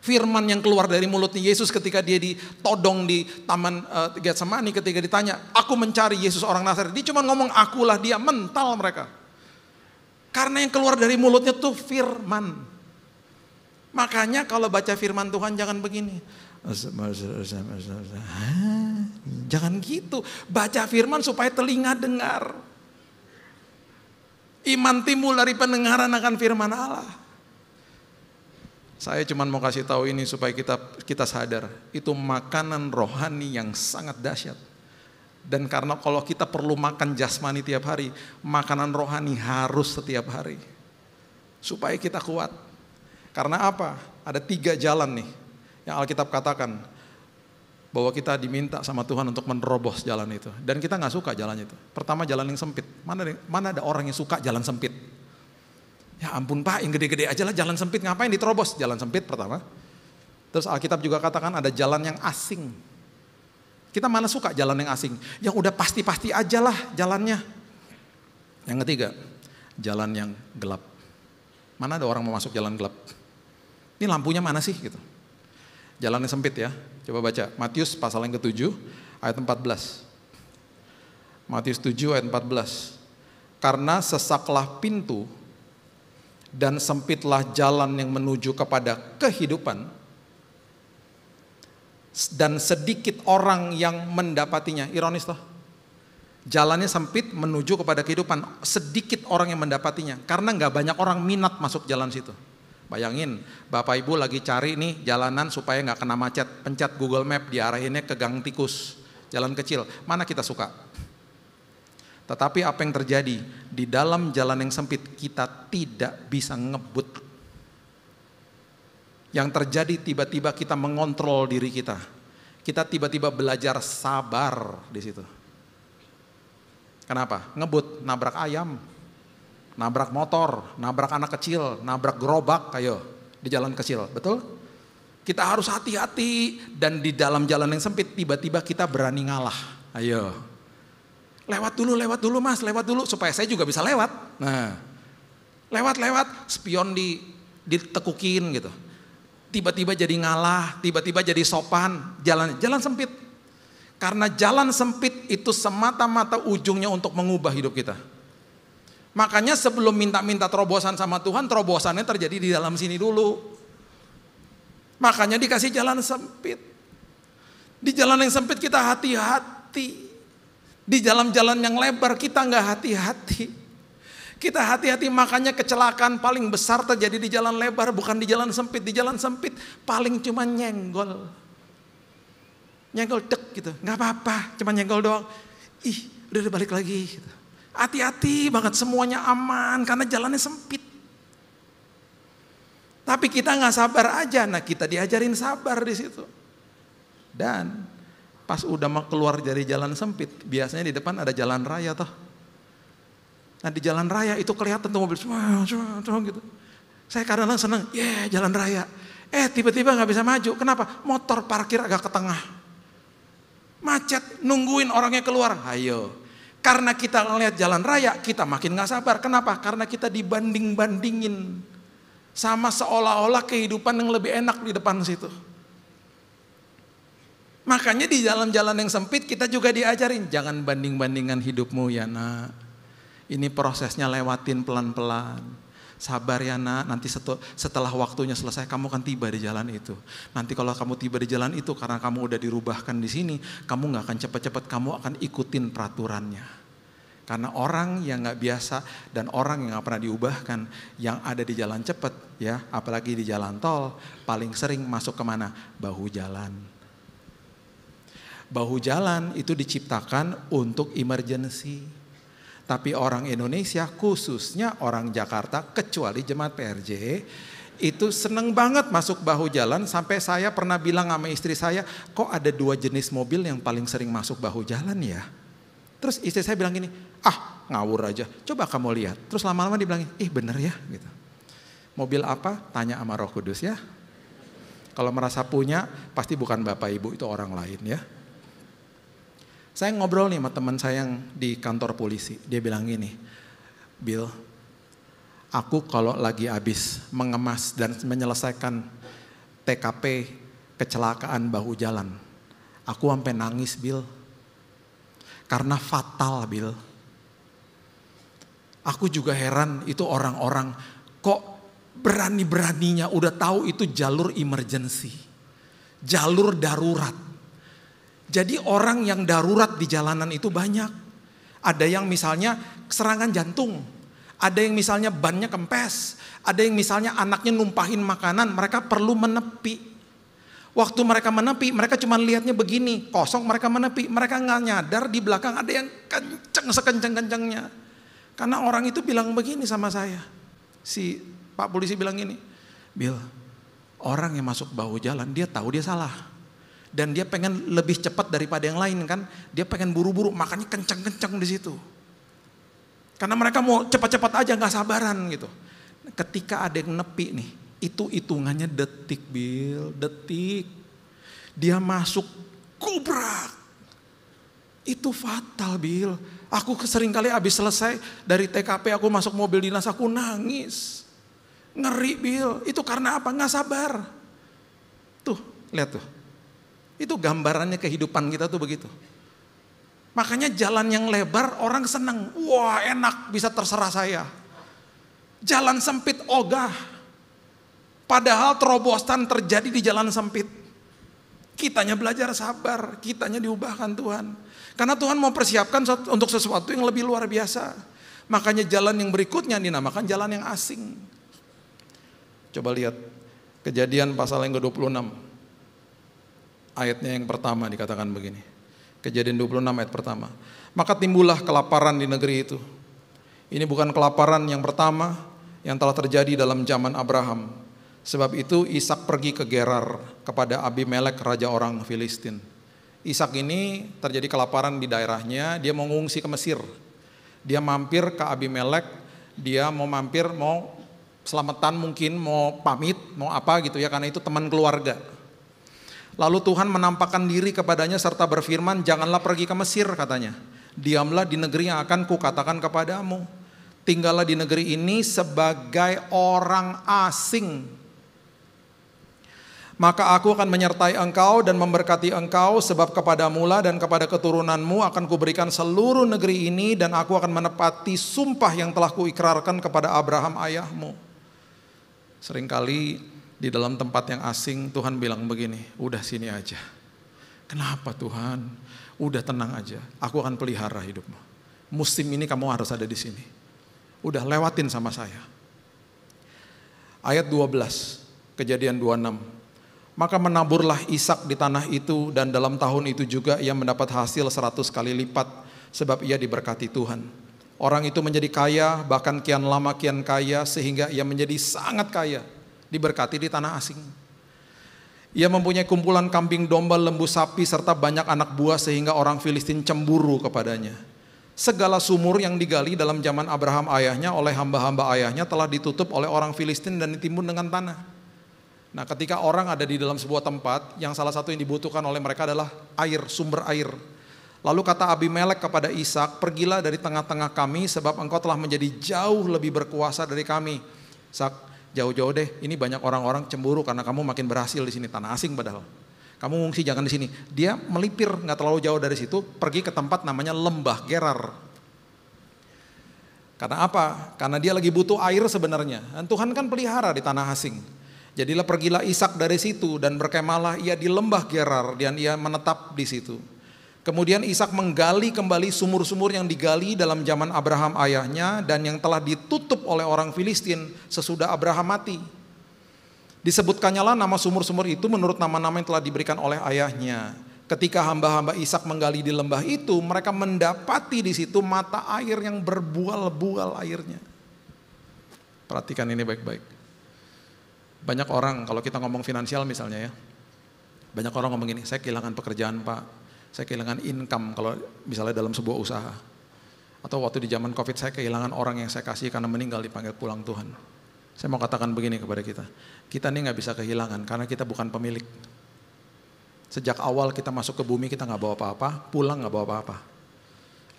Firman yang keluar dari mulutnya Yesus ketika dia ditodong di taman Getsemani, ketika ditanya, aku mencari Yesus orang Nazaret. Dia cuma ngomong akulah dia, mental mereka. Karena yang keluar dari mulutnya tuh firman. Makanya kalau baca firman Tuhan jangan begini. Jangan gitu. Baca firman supaya telinga dengar. Iman timbul dari pendengaran akan firman Allah. Saya cuma mau kasih tahu ini supaya kita sadar. Itu makanan rohani yang sangat dahsyat. Dan karena kalau kita perlu makan jasmani tiap hari, makanan rohani harus setiap hari. Supaya kita kuat. Karena apa? Ada 3 jalan nih yang Alkitab katakan bahwa kita diminta sama Tuhan untuk menerobos jalan itu. Dan kita gak suka jalan itu. Pertama jalan yang sempit. Mana ada orang yang suka jalan sempit? Ya ampun Pak, yang gede-gede aja lah jalan sempit. Ngapain diterobos? Jalan sempit pertama. Terus Alkitab juga katakan ada jalan yang asing. Kita mana suka jalan yang asing? Yang udah pasti-pasti aja lah jalannya. Yang ketiga, jalan yang gelap. Mana ada orang mau masuk jalan gelap? Ini lampunya mana sih gitu. Jalannya sempit ya. Coba baca Matius pasal yang ke-7 ayat 14. Matius 7 ayat 14. Karena sesaklah pintu dan sempitlah jalan yang menuju kepada kehidupan, dan sedikit orang yang mendapatinya. Ironis toh. Jalannya sempit menuju kepada kehidupan, sedikit orang yang mendapatinya. Karena gak banyak orang minat masuk jalan situ. Bayangin, Bapak Ibu lagi cari nih jalanan supaya gak kena macet. Pencet Google Map, diarahinnya ke Gang Tikus, jalan kecil. Mana kita suka? Tetapi apa yang terjadi? Di dalam jalan yang sempit kita tidak bisa ngebut. Yang terjadi tiba-tiba kita mengontrol diri kita. Kita tiba-tiba belajar sabar di situ. Kenapa? Ngebut, nabrak ayam, nabrak motor, nabrak anak kecil, nabrak gerobak, ayo di jalan kecil, betul? Kita harus hati-hati dan di dalam jalan yang sempit tiba-tiba kita berani ngalah, ayo. Lewat dulu mas, lewat dulu supaya saya juga bisa lewat. Nah, lewat, spion ditekukin gitu. Tiba-tiba jadi ngalah, tiba-tiba jadi sopan, jalan sempit. Karena jalan sempit itu semata-mata ujungnya untuk mengubah hidup kita. Makanya sebelum minta-minta terobosan sama Tuhan, terobosannya terjadi di dalam sini dulu. Makanya dikasih jalan sempit. Di jalan yang sempit kita hati-hati. Di jalan-jalan yang lebar kita nggak hati-hati. Kita hati-hati, makanya kecelakaan paling besar terjadi di jalan lebar, bukan di jalan sempit. Di jalan sempit paling cuma nyenggol dek gitu, nggak apa-apa, cuma nyenggol doang. Ih, udah balik lagi. Gitu. Hati-hati banget, semuanya aman karena jalannya sempit. Tapi kita nggak sabar aja, nah kita diajarin sabar di situ. Dan pas udah mau keluar dari jalan sempit, biasanya di depan ada jalan raya toh. Nah di jalan raya itu kelihatan tuh mobil gitu. Saya kadang-kadang seneng, jalan raya. Tiba-tiba nggak bisa maju, kenapa? Motor parkir agak ke tengah. Macet, nungguin orangnya keluar. Ayo, karena kita ngeliat jalan raya, kita makin gak sabar. Kenapa? Karena kita dibanding-bandingin sama seolah-olah kehidupan yang lebih enak di depan situ. Makanya di jalan-jalan yang sempit kita juga diajarin, jangan banding-bandingkan hidupmu ya nak. Ini prosesnya lewatin pelan-pelan. Sabar ya nak, nanti setelah waktunya selesai kamu akan tiba di jalan itu. Nanti kalau kamu tiba di jalan itu karena kamu udah dirubahkan di sini, kamu gak akan cepat-cepat, kamu akan ikutin peraturannya. Karena orang yang gak biasa dan orang yang gak pernah diubahkan, yang ada di jalan cepat ya, apalagi di jalan tol, paling sering masuk kemana? Bahu jalan. Bahu jalan itu diciptakan untuk emergency. Tapi orang Indonesia, khususnya orang Jakarta, kecuali jemaat PRJ, itu seneng banget masuk bahu jalan. Sampai saya pernah bilang sama istri saya, kok ada 2 jenis mobil yang paling sering masuk bahu jalan ya? Terus istri saya bilang gini, ngawur aja, coba kamu lihat. Terus lama-lama dia bilang, bener ya gitu. Mobil apa? Tanya sama Roh Kudus ya. Kalau merasa punya, pasti bukan Bapak Ibu, itu orang lain ya. Saya ngobrol nih sama teman saya yang di kantor polisi. Dia bilang gini, Bill, aku kalau lagi habis mengemas dan menyelesaikan TKP kecelakaan bahu jalan, aku sampai nangis, Bill. Karena fatal, Bill. Aku juga heran itu orang-orang kok berani-beraninya udah tahu itu jalur emergency, jalur darurat. Jadi orang yang darurat di jalanan itu banyak. Ada yang misalnya serangan jantung, ada yang misalnya bannya kempes, ada yang misalnya anaknya numpahin makanan, mereka perlu menepi. Waktu mereka menepi, mereka cuma lihatnya begini, kosong mereka menepi. Mereka nggak nyadar di belakang ada yang kenceng sekenceng-kencengnya. Karena orang itu bilang begini sama saya. Si Pak Polisi bilang gini, Bill, orang yang masuk bahu jalan dia tahu dia salah. Dan dia pengen lebih cepat daripada yang lain kan. Dia pengen buru-buru, makanya kenceng-kenceng di situ. Karena mereka mau cepat-cepat aja, gak sabaran gitu. Ketika ada yang nepi nih, itu hitungannya detik, Bill, detik. Dia masuk, gubrak. Itu fatal, Bill. Aku sering kali habis selesai dari TKP, aku masuk mobil dinas, aku nangis. Ngeri, Bill. Itu karena apa? Gak sabar. Tuh, lihat tuh. Itu gambarannya kehidupan kita tuh begitu. Makanya jalan yang lebar orang senang. Wah enak bisa terserah saya. Jalan sempit ogah. Padahal terobosan terjadi di jalan sempit. Kitanya belajar sabar. Kitanya diubahkan Tuhan. Karena Tuhan mau persiapkan untuk sesuatu yang lebih luar biasa. Makanya jalan yang berikutnya dinamakan jalan yang asing. Coba lihat Kejadian pasal yang ke-26. Ayatnya yang pertama dikatakan begini. Kejadian 26 ayat pertama. Maka timbullah kelaparan di negeri itu. Ini bukan kelaparan yang pertama yang telah terjadi dalam zaman Abraham. Sebab itu Ishak pergi ke Gerar kepada Abimelek raja orang Filistin. Ishak ini terjadi kelaparan di daerahnya, dia mau ngungsi ke Mesir. Dia mampir ke Abimelek, dia mau mampir, mau selamatan mungkin, mau pamit, mau apa gitu ya, karena itu teman keluarga. Lalu Tuhan menampakkan diri kepadanya serta berfirman, janganlah pergi ke Mesir katanya. Diamlah di negeri yang akan kukatakan kepadamu. Tinggallah di negeri ini sebagai orang asing. Maka aku akan menyertai engkau dan memberkati engkau, sebab kepadamulah dan kepada keturunanmu akan kuberikan seluruh negeri ini, dan aku akan menepati sumpah yang telah kuikrarkan kepada Abraham ayahmu. Seringkali di dalam tempat yang asing Tuhan bilang begini, udah sini aja. Kenapa Tuhan? Udah tenang aja, aku akan pelihara hidupmu. Musim ini kamu harus ada di sini. Udah lewatin sama saya. Ayat 12, Kejadian 26. Maka menaburlah Ishak di tanah itu, dan dalam tahun itu juga ia mendapat hasil 100 kali lipat, sebab ia diberkati Tuhan. Orang itu menjadi kaya, bahkan kian lama kian kaya, sehingga ia menjadi sangat kaya, diberkati di tanah asing. Ia mempunyai kumpulan kambing domba, lembu sapi, serta banyak anak buah, sehingga orang Filistin cemburu kepadanya. Segala sumur yang digali dalam zaman Abraham ayahnya oleh hamba-hamba ayahnya telah ditutup oleh orang Filistin dan ditimbun dengan tanah. Nah, ketika orang ada di dalam sebuah tempat, yang salah satu yang dibutuhkan oleh mereka adalah air, sumber air. Lalu kata Abimelek kepada Ishak, pergilah dari tengah-tengah kami, sebab engkau telah menjadi jauh lebih berkuasa dari kami. Ishak, jauh-jauh deh, ini banyak orang-orang cemburu karena kamu makin berhasil di sini, tanah asing padahal. Kamu ngungsi jangan di sini. Dia melipir nggak terlalu jauh dari situ, pergi ke tempat namanya Lembah Gerar. Karena apa? Karena dia lagi butuh air sebenarnya. Dan Tuhan kan pelihara di tanah asing. Jadilah pergilah Ishak dari situ dan berkemahlah ia di Lembah Gerar dan ia menetap di situ. Kemudian Ishak menggali kembali sumur-sumur yang digali dalam zaman Abraham ayahnya dan yang telah ditutup oleh orang Filistin sesudah Abraham mati. Disebutkannya lah nama sumur-sumur itu menurut nama-nama yang telah diberikan oleh ayahnya. Ketika hamba-hamba Ishak menggali di lembah itu, mereka mendapati di situ mata air yang berbual-bual airnya. Perhatikan ini baik-baik. Banyak orang kalau kita ngomong finansial misalnya ya, banyak orang ngomong gini, saya kehilangan pekerjaan Pak, saya kehilangan income kalau misalnya dalam sebuah usaha. Atau waktu di zaman Covid saya kehilangan orang yang saya kasih karena meninggal dipanggil pulang Tuhan. Saya mau katakan begini kepada kita ini gak bisa kehilangan karena kita bukan pemilik. Sejak awal kita masuk ke bumi kita gak bawa apa-apa, pulang gak bawa apa-apa.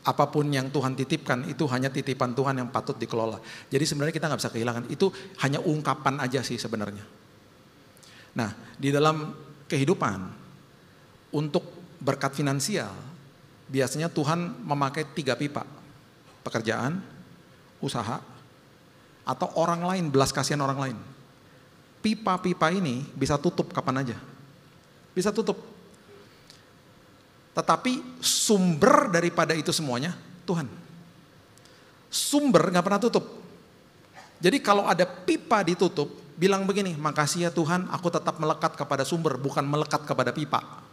Apapun yang Tuhan titipkan itu hanya titipan Tuhan yang patut dikelola. Jadi sebenarnya kita gak bisa kehilangan, itu hanya ungkapan aja sih sebenarnya. Nah di dalam kehidupan untuk berkat finansial biasanya Tuhan memakai 3 pipa. Pekerjaan, usaha, atau orang lain, belas kasihan orang lain. Pipa-pipa ini bisa tutup kapan aja. Bisa tutup. Tetapi sumber daripada itu semuanya Tuhan. Sumber gak pernah tutup. Jadi kalau ada pipa ditutup, bilang begini, makasih ya Tuhan aku tetap melekat kepada sumber, bukan melekat kepada pipa.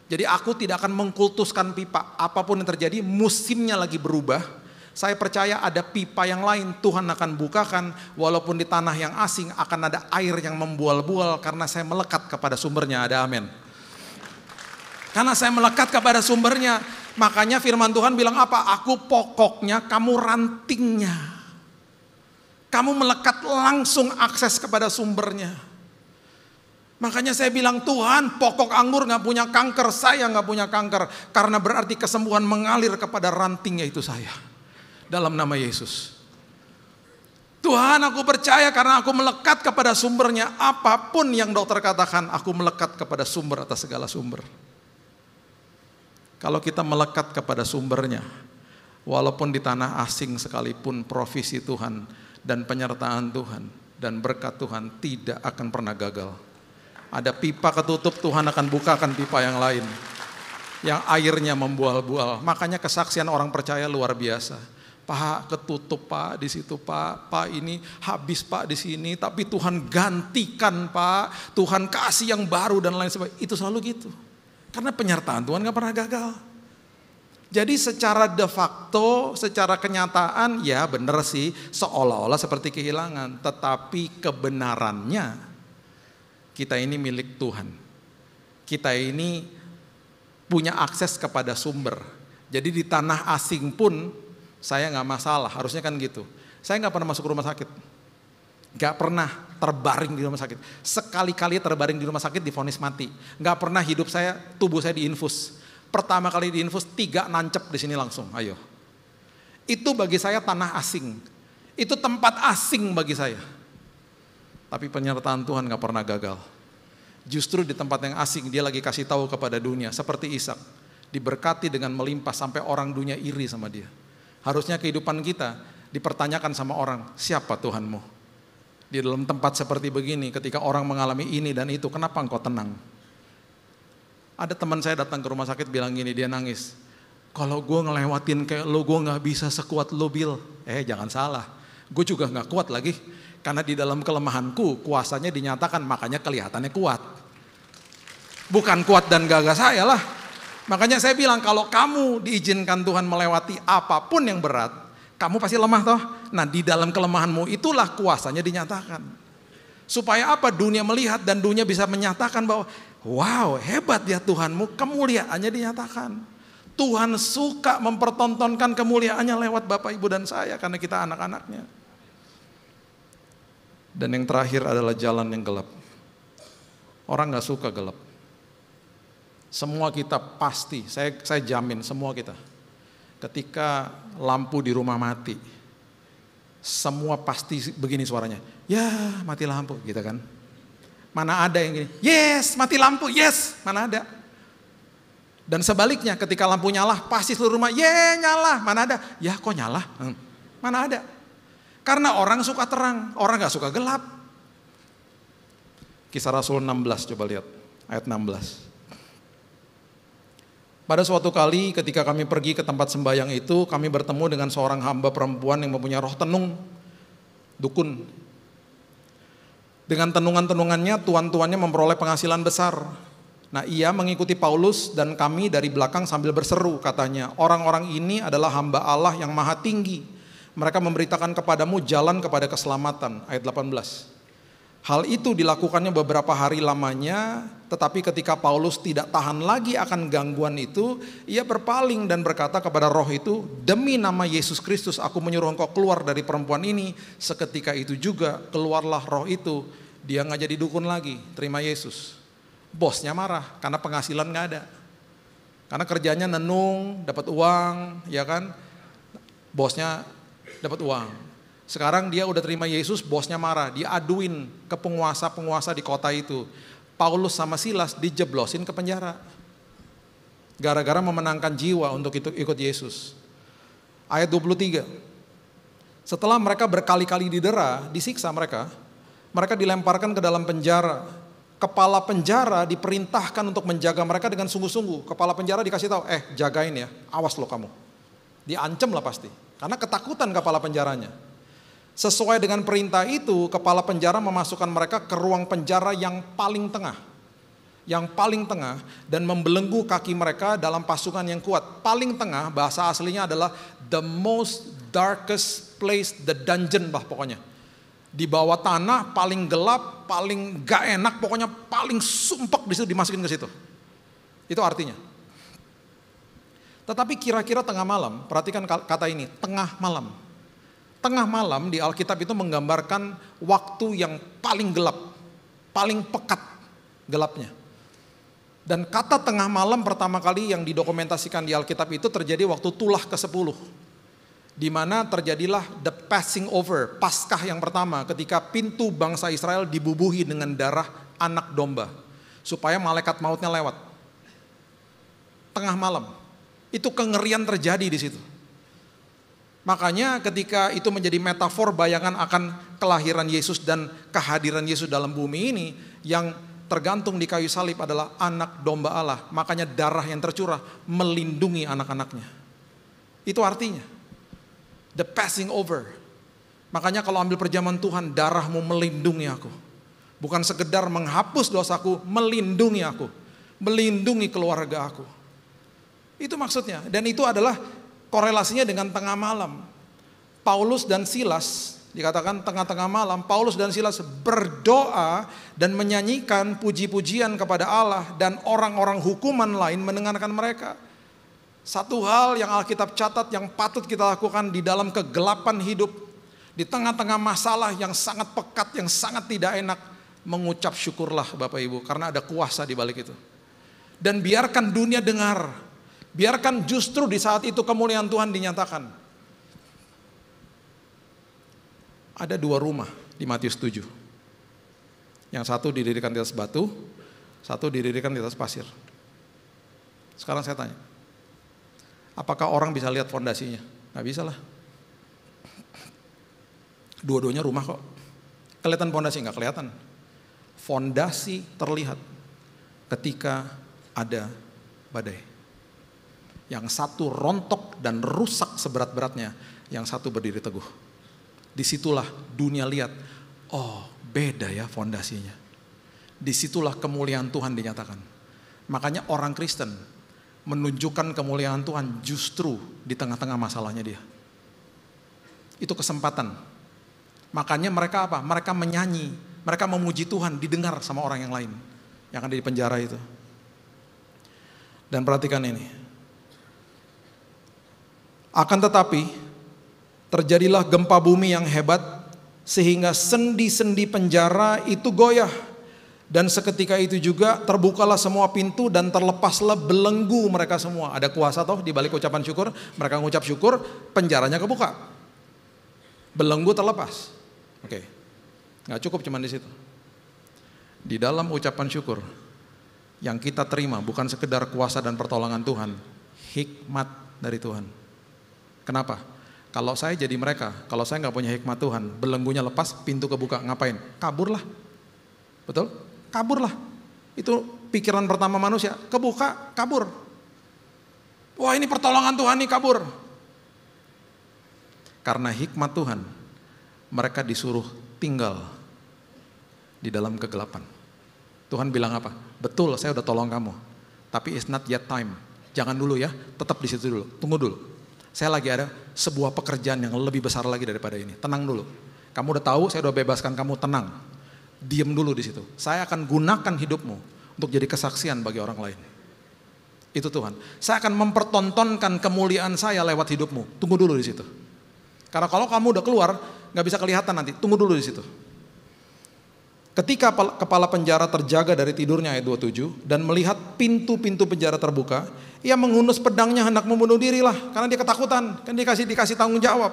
Jadi aku tidak akan mengkultuskan pipa. Apapun yang terjadi, musimnya lagi berubah. Saya percaya ada pipa yang lain Tuhan akan bukakan, walaupun di tanah yang asing akan ada air yang membual-bual karena saya melekat kepada sumbernya. Ada amin. Karena saya melekat kepada sumbernya, makanya firman Tuhan bilang apa? Aku pokoknya, kamu rantingnya. Kamu melekat langsung akses kepada sumbernya. Makanya saya bilang Tuhan, pokok anggur gak punya kanker, saya gak punya kanker. Karena berarti kesembuhan mengalir kepada rantingnya itu saya. Dalam nama Yesus. Tuhan aku percaya karena aku melekat kepada sumbernya. Apapun yang dokter katakan, aku melekat kepada sumber atas segala sumber. Kalau kita melekat kepada sumbernya, walaupun di tanah asing sekalipun, provisi Tuhan dan penyertaan Tuhan dan berkat Tuhan tidak akan pernah gagal. Ada pipa ketutup, Tuhan akan bukakan pipa yang lain yang airnya membual-bual. Makanya kesaksian orang percaya luar biasa. Pak ketutup Pak di situ Pak ini habis Pak di sini, tapi Tuhan gantikan Pak, Tuhan kasih yang baru dan lain sebagainya. Itu selalu gitu. Karena penyertaan Tuhan gak pernah gagal. Jadi secara de facto, secara kenyataan ya benar sih seolah-olah seperti kehilangan, tetapi kebenarannya kita ini milik Tuhan. Kita ini punya akses kepada sumber. Jadi di tanah asing pun saya gak masalah, harusnya kan gitu. Saya gak pernah masuk rumah sakit. Gak pernah terbaring di rumah sakit. Sekali-kali terbaring di rumah sakit divonis mati. Gak pernah hidup saya, tubuh saya diinfus. Pertama kali diinfus 3 nancep di sini langsung, ayo. Itu bagi saya tanah asing. Itu tempat asing bagi saya. Tapi penyertaan Tuhan gak pernah gagal. Justru di tempat yang asing dia lagi kasih tahu kepada dunia. Seperti Ishak, diberkati dengan melimpah sampai orang dunia iri sama dia. Harusnya kehidupan kita dipertanyakan sama orang, siapa Tuhanmu? Di dalam tempat seperti begini, ketika orang mengalami ini dan itu, kenapa engkau tenang? Ada teman saya datang ke rumah sakit bilang gini, dia nangis. Kalau gue ngelewatin kayak lo, gue gak bisa sekuat lo Bill. Jangan salah, gue juga gak kuat lagi. Karena di dalam kelemahanku, kuasanya dinyatakan, makanya kelihatannya kuat. Bukan kuat dan gagah saya lah. Makanya saya bilang kalau kamu diizinkan Tuhan melewati apapun yang berat, kamu pasti lemah toh. Nah di dalam kelemahanmu itulah kuasanya dinyatakan. Supaya apa? Dunia melihat dan dunia bisa menyatakan bahwa wow hebat ya Tuhanmu, kemuliaannya dinyatakan. Tuhan suka mempertontonkan kemuliaannya lewat Bapak Ibu dan saya karena kita anak-anaknya. Dan yang terakhir adalah jalan yang gelap. Orang gak suka gelap. Semua kita pasti, saya jamin semua kita. Ketika lampu di rumah mati, semua pasti begini suaranya. Ya mati lampu gitu kan. Mana ada yang gini, yes mati lampu, yes, mana ada. Dan sebaliknya ketika lampu nyala pasti seluruh rumah, nyala, mana ada. Ya kok nyala, mana ada. Karena orang suka terang, orang gak suka gelap. Kisah Rasul 16, coba lihat ayat 16. Pada suatu kali ketika kami pergi ke tempat sembahyang itu, kami bertemu dengan seorang hamba perempuan yang mempunyai roh tenung, dukun. Dengan tenungan-tenungannya, tuan-tuannya memperoleh penghasilan besar. Nah, ia mengikuti Paulus dan kami dari belakang sambil berseru, katanya, orang-orang ini adalah hamba Allah yang maha tinggi. Mereka memberitakan kepadamu jalan kepada keselamatan. Ayat 18. Hal itu dilakukannya beberapa hari lamanya, tetapi ketika Paulus tidak tahan lagi akan gangguan itu, ia berpaling dan berkata kepada roh itu, demi nama Yesus Kristus aku menyuruh engkau keluar dari perempuan ini. Seketika itu juga keluarlah roh itu, dia gak jadi dukun lagi, terima Yesus. Bosnya marah karena penghasilan gak ada, karena kerjanya nenung, dapat uang, ya kan, bosnya dapat uang. Sekarang dia udah terima Yesus, bosnya marah, dia aduin ke penguasa-penguasa di kota itu. Paulus sama Silas dijeblosin ke penjara. Gara-gara memenangkan jiwa untuk ikut Yesus. Ayat 23. Setelah mereka berkali-kali didera, disiksa mereka dilemparkan ke dalam penjara. Kepala penjara diperintahkan untuk menjaga mereka dengan sungguh-sungguh. Kepala penjara dikasih tahu, jagain ya, awas lo kamu. Diancam lah pasti, karena ketakutan kepala penjaranya. Sesuai dengan perintah itu, kepala penjara memasukkan mereka ke ruang penjara yang paling tengah. Yang paling tengah dan membelenggu kaki mereka dalam pasukan yang kuat. Paling tengah bahasa aslinya adalah the most darkest place, the dungeon bah pokoknya. Di bawah tanah, paling gelap, paling gak enak, pokoknya paling sumpek di situ dimasukin ke situ. Itu artinya. Tetapi kira-kira tengah malam, perhatikan kata ini, tengah malam. Tengah malam di Alkitab itu menggambarkan waktu yang paling gelap, paling pekat gelapnya. Dan kata tengah malam pertama kali yang didokumentasikan di Alkitab itu terjadi waktu tulah ke-10. Di mana terjadilah the passing over, Paskah yang pertama ketika pintu bangsa Israel dibubuhi dengan darah anak domba. Supaya malaikat mautnya lewat. Tengah malam. Itu kengerian terjadi di situ. Makanya ketika itu menjadi metafor bayangan akan kelahiran Yesus dan kehadiran Yesus dalam bumi ini, yang tergantung di kayu salib adalah anak domba Allah. Makanya darah yang tercurah melindungi anak-anaknya. Itu artinya the passing over. Makanya kalau ambil perjamuan Tuhan, darahmu melindungi aku. Bukan sekedar menghapus dosaku, melindungi aku, melindungi keluarga aku. Itu maksudnya. Dan itu adalah korelasinya dengan tengah malam. Paulus dan Silas, dikatakan tengah-tengah malam, Paulus dan Silas berdoa dan menyanyikan puji-pujian kepada Allah, dan orang-orang hukuman lain mendengarkan mereka. Satu hal yang Alkitab catat yang patut kita lakukan di dalam kegelapan hidup, di tengah-tengah masalah yang sangat pekat, yang sangat tidak enak, mengucap syukurlah Bapak Ibu, karena ada kuasa di balik itu. Dan biarkan dunia dengar. Biarkan justru di saat itu kemuliaan Tuhan dinyatakan. Ada 2 rumah di Matius 7. Yang satu didirikan di atas batu, satu didirikan di atas pasir. Sekarang saya tanya, apakah orang bisa lihat fondasinya? Nggak bisa lah. Dua-duanya rumah kok. Kelihatan fondasi? Nggak kelihatan. Fondasi terlihat ketika ada badai. Yang satu rontok dan rusak seberat-beratnya, yang satu berdiri teguh. Disitulah dunia lihat, oh beda ya fondasinya. Disitulah kemuliaan Tuhan dinyatakan. Makanya orang Kristen menunjukkan kemuliaan Tuhan justru di tengah-tengah masalahnya dia. Itu kesempatan. Makanya mereka apa? Mereka menyanyi, mereka memuji Tuhan, didengar sama orang yang lain yang ada di penjara itu. Dan perhatikan ini. Akan tetapi terjadilah gempa bumi yang hebat sehingga sendi-sendi penjara itu goyah, dan seketika itu juga terbukalah semua pintu dan terlepaslah belenggu mereka semua. Ada kuasa toh di balik ucapan syukur, mereka mengucap syukur, penjaranya kebuka, belenggu terlepas. Oke, nggak cukup cuman di situ. Di dalam ucapan syukur yang kita terima bukan sekedar kuasa dan pertolongan Tuhan, hikmat dari Tuhan. Kenapa? Kalau saya jadi mereka, kalau saya nggak punya hikmat Tuhan, belenggunya lepas, pintu kebuka, ngapain? Kaburlah. Betul? Kaburlah. Itu pikiran pertama manusia, kebuka, kabur. Wah, ini pertolongan Tuhan nih, kabur. Karena hikmat Tuhan, mereka disuruh tinggal di dalam kegelapan. Tuhan bilang apa? Betul, saya udah tolong kamu, tapi it's not yet time. Jangan dulu ya, tetap di situ dulu, tunggu dulu. Saya lagi ada sebuah pekerjaan yang lebih besar lagi daripada ini. Tenang dulu. Kamu udah tahu, saya udah bebaskan kamu, tenang. Diam dulu di situ. Saya akan gunakan hidupmu untuk jadi kesaksian bagi orang lain. Itu Tuhan. Saya akan mempertontonkan kemuliaan saya lewat hidupmu. Tunggu dulu di situ. Karena kalau kamu udah keluar, nggak bisa kelihatan nanti. Tunggu dulu di situ. Ketika kepala penjara terjaga dari tidurnya ayat 27 dan melihat pintu-pintu penjara terbuka, ia menghunus pedangnya hendak membunuh diri lah karena dia ketakutan, kan dikasih tanggung jawab.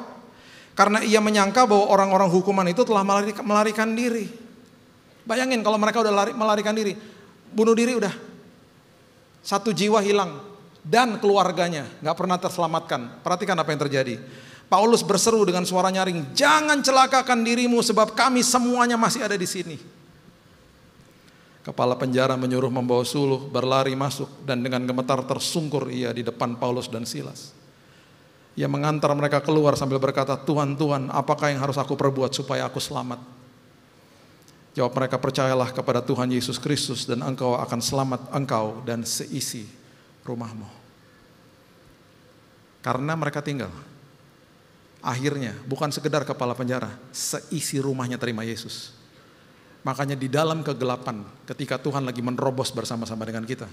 Karena ia menyangka bahwa orang-orang hukuman itu telah melarikan diri. Bayangin kalau mereka udah melarikan diri, bunuh diri udah. Satu jiwa hilang dan keluarganya nggak pernah terselamatkan. Perhatikan apa yang terjadi. Paulus berseru dengan suara nyaring, jangan celakakan dirimu sebab kami semuanya masih ada di sini. Kepala penjara menyuruh membawa suluh, berlari masuk dan dengan gemetar tersungkur ia di depan Paulus dan Silas. Ia mengantar mereka keluar sambil berkata, Tuhan, Tuhan, apakah yang harus aku perbuat supaya aku selamat? Jawab mereka, percayalah kepada Tuhan Yesus Kristus dan engkau akan selamat, engkau dan seisi rumahmu. Karena mereka tinggal. Akhirnya bukan sekedar kepala penjara, seisi rumahnya terima Yesus. Makanya di dalam kegelapan ketika Tuhan lagi menerobos bersama-sama dengan kita,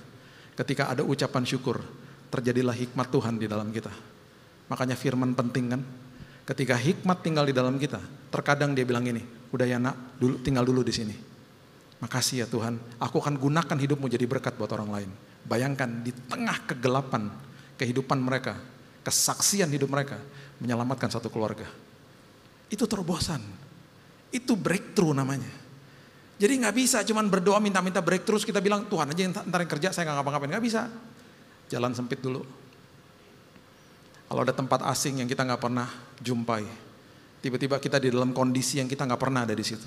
ketika ada ucapan syukur, terjadilah hikmat Tuhan di dalam kita. Makanya firman penting kan, ketika hikmat tinggal di dalam kita, terkadang dia bilang ini, udah ya nak, tinggal dulu di sini. Makasih ya Tuhan, aku akan gunakan hidupmu jadi berkat buat orang lain. Bayangkan di tengah kegelapan kehidupan mereka, kesaksian hidup mereka, menyelamatkan satu keluarga. Itu terobosan. Itu breakthrough namanya. Jadi gak bisa cuman berdoa minta-minta breakthrough, kita bilang Tuhan aja yang ntar yang kerja, saya gak ngapa-ngapain. Gak bisa. Jalan sempit dulu. Kalau ada tempat asing yang kita gak pernah jumpai, tiba-tiba kita di dalam kondisi yang kita gak pernah ada di situ.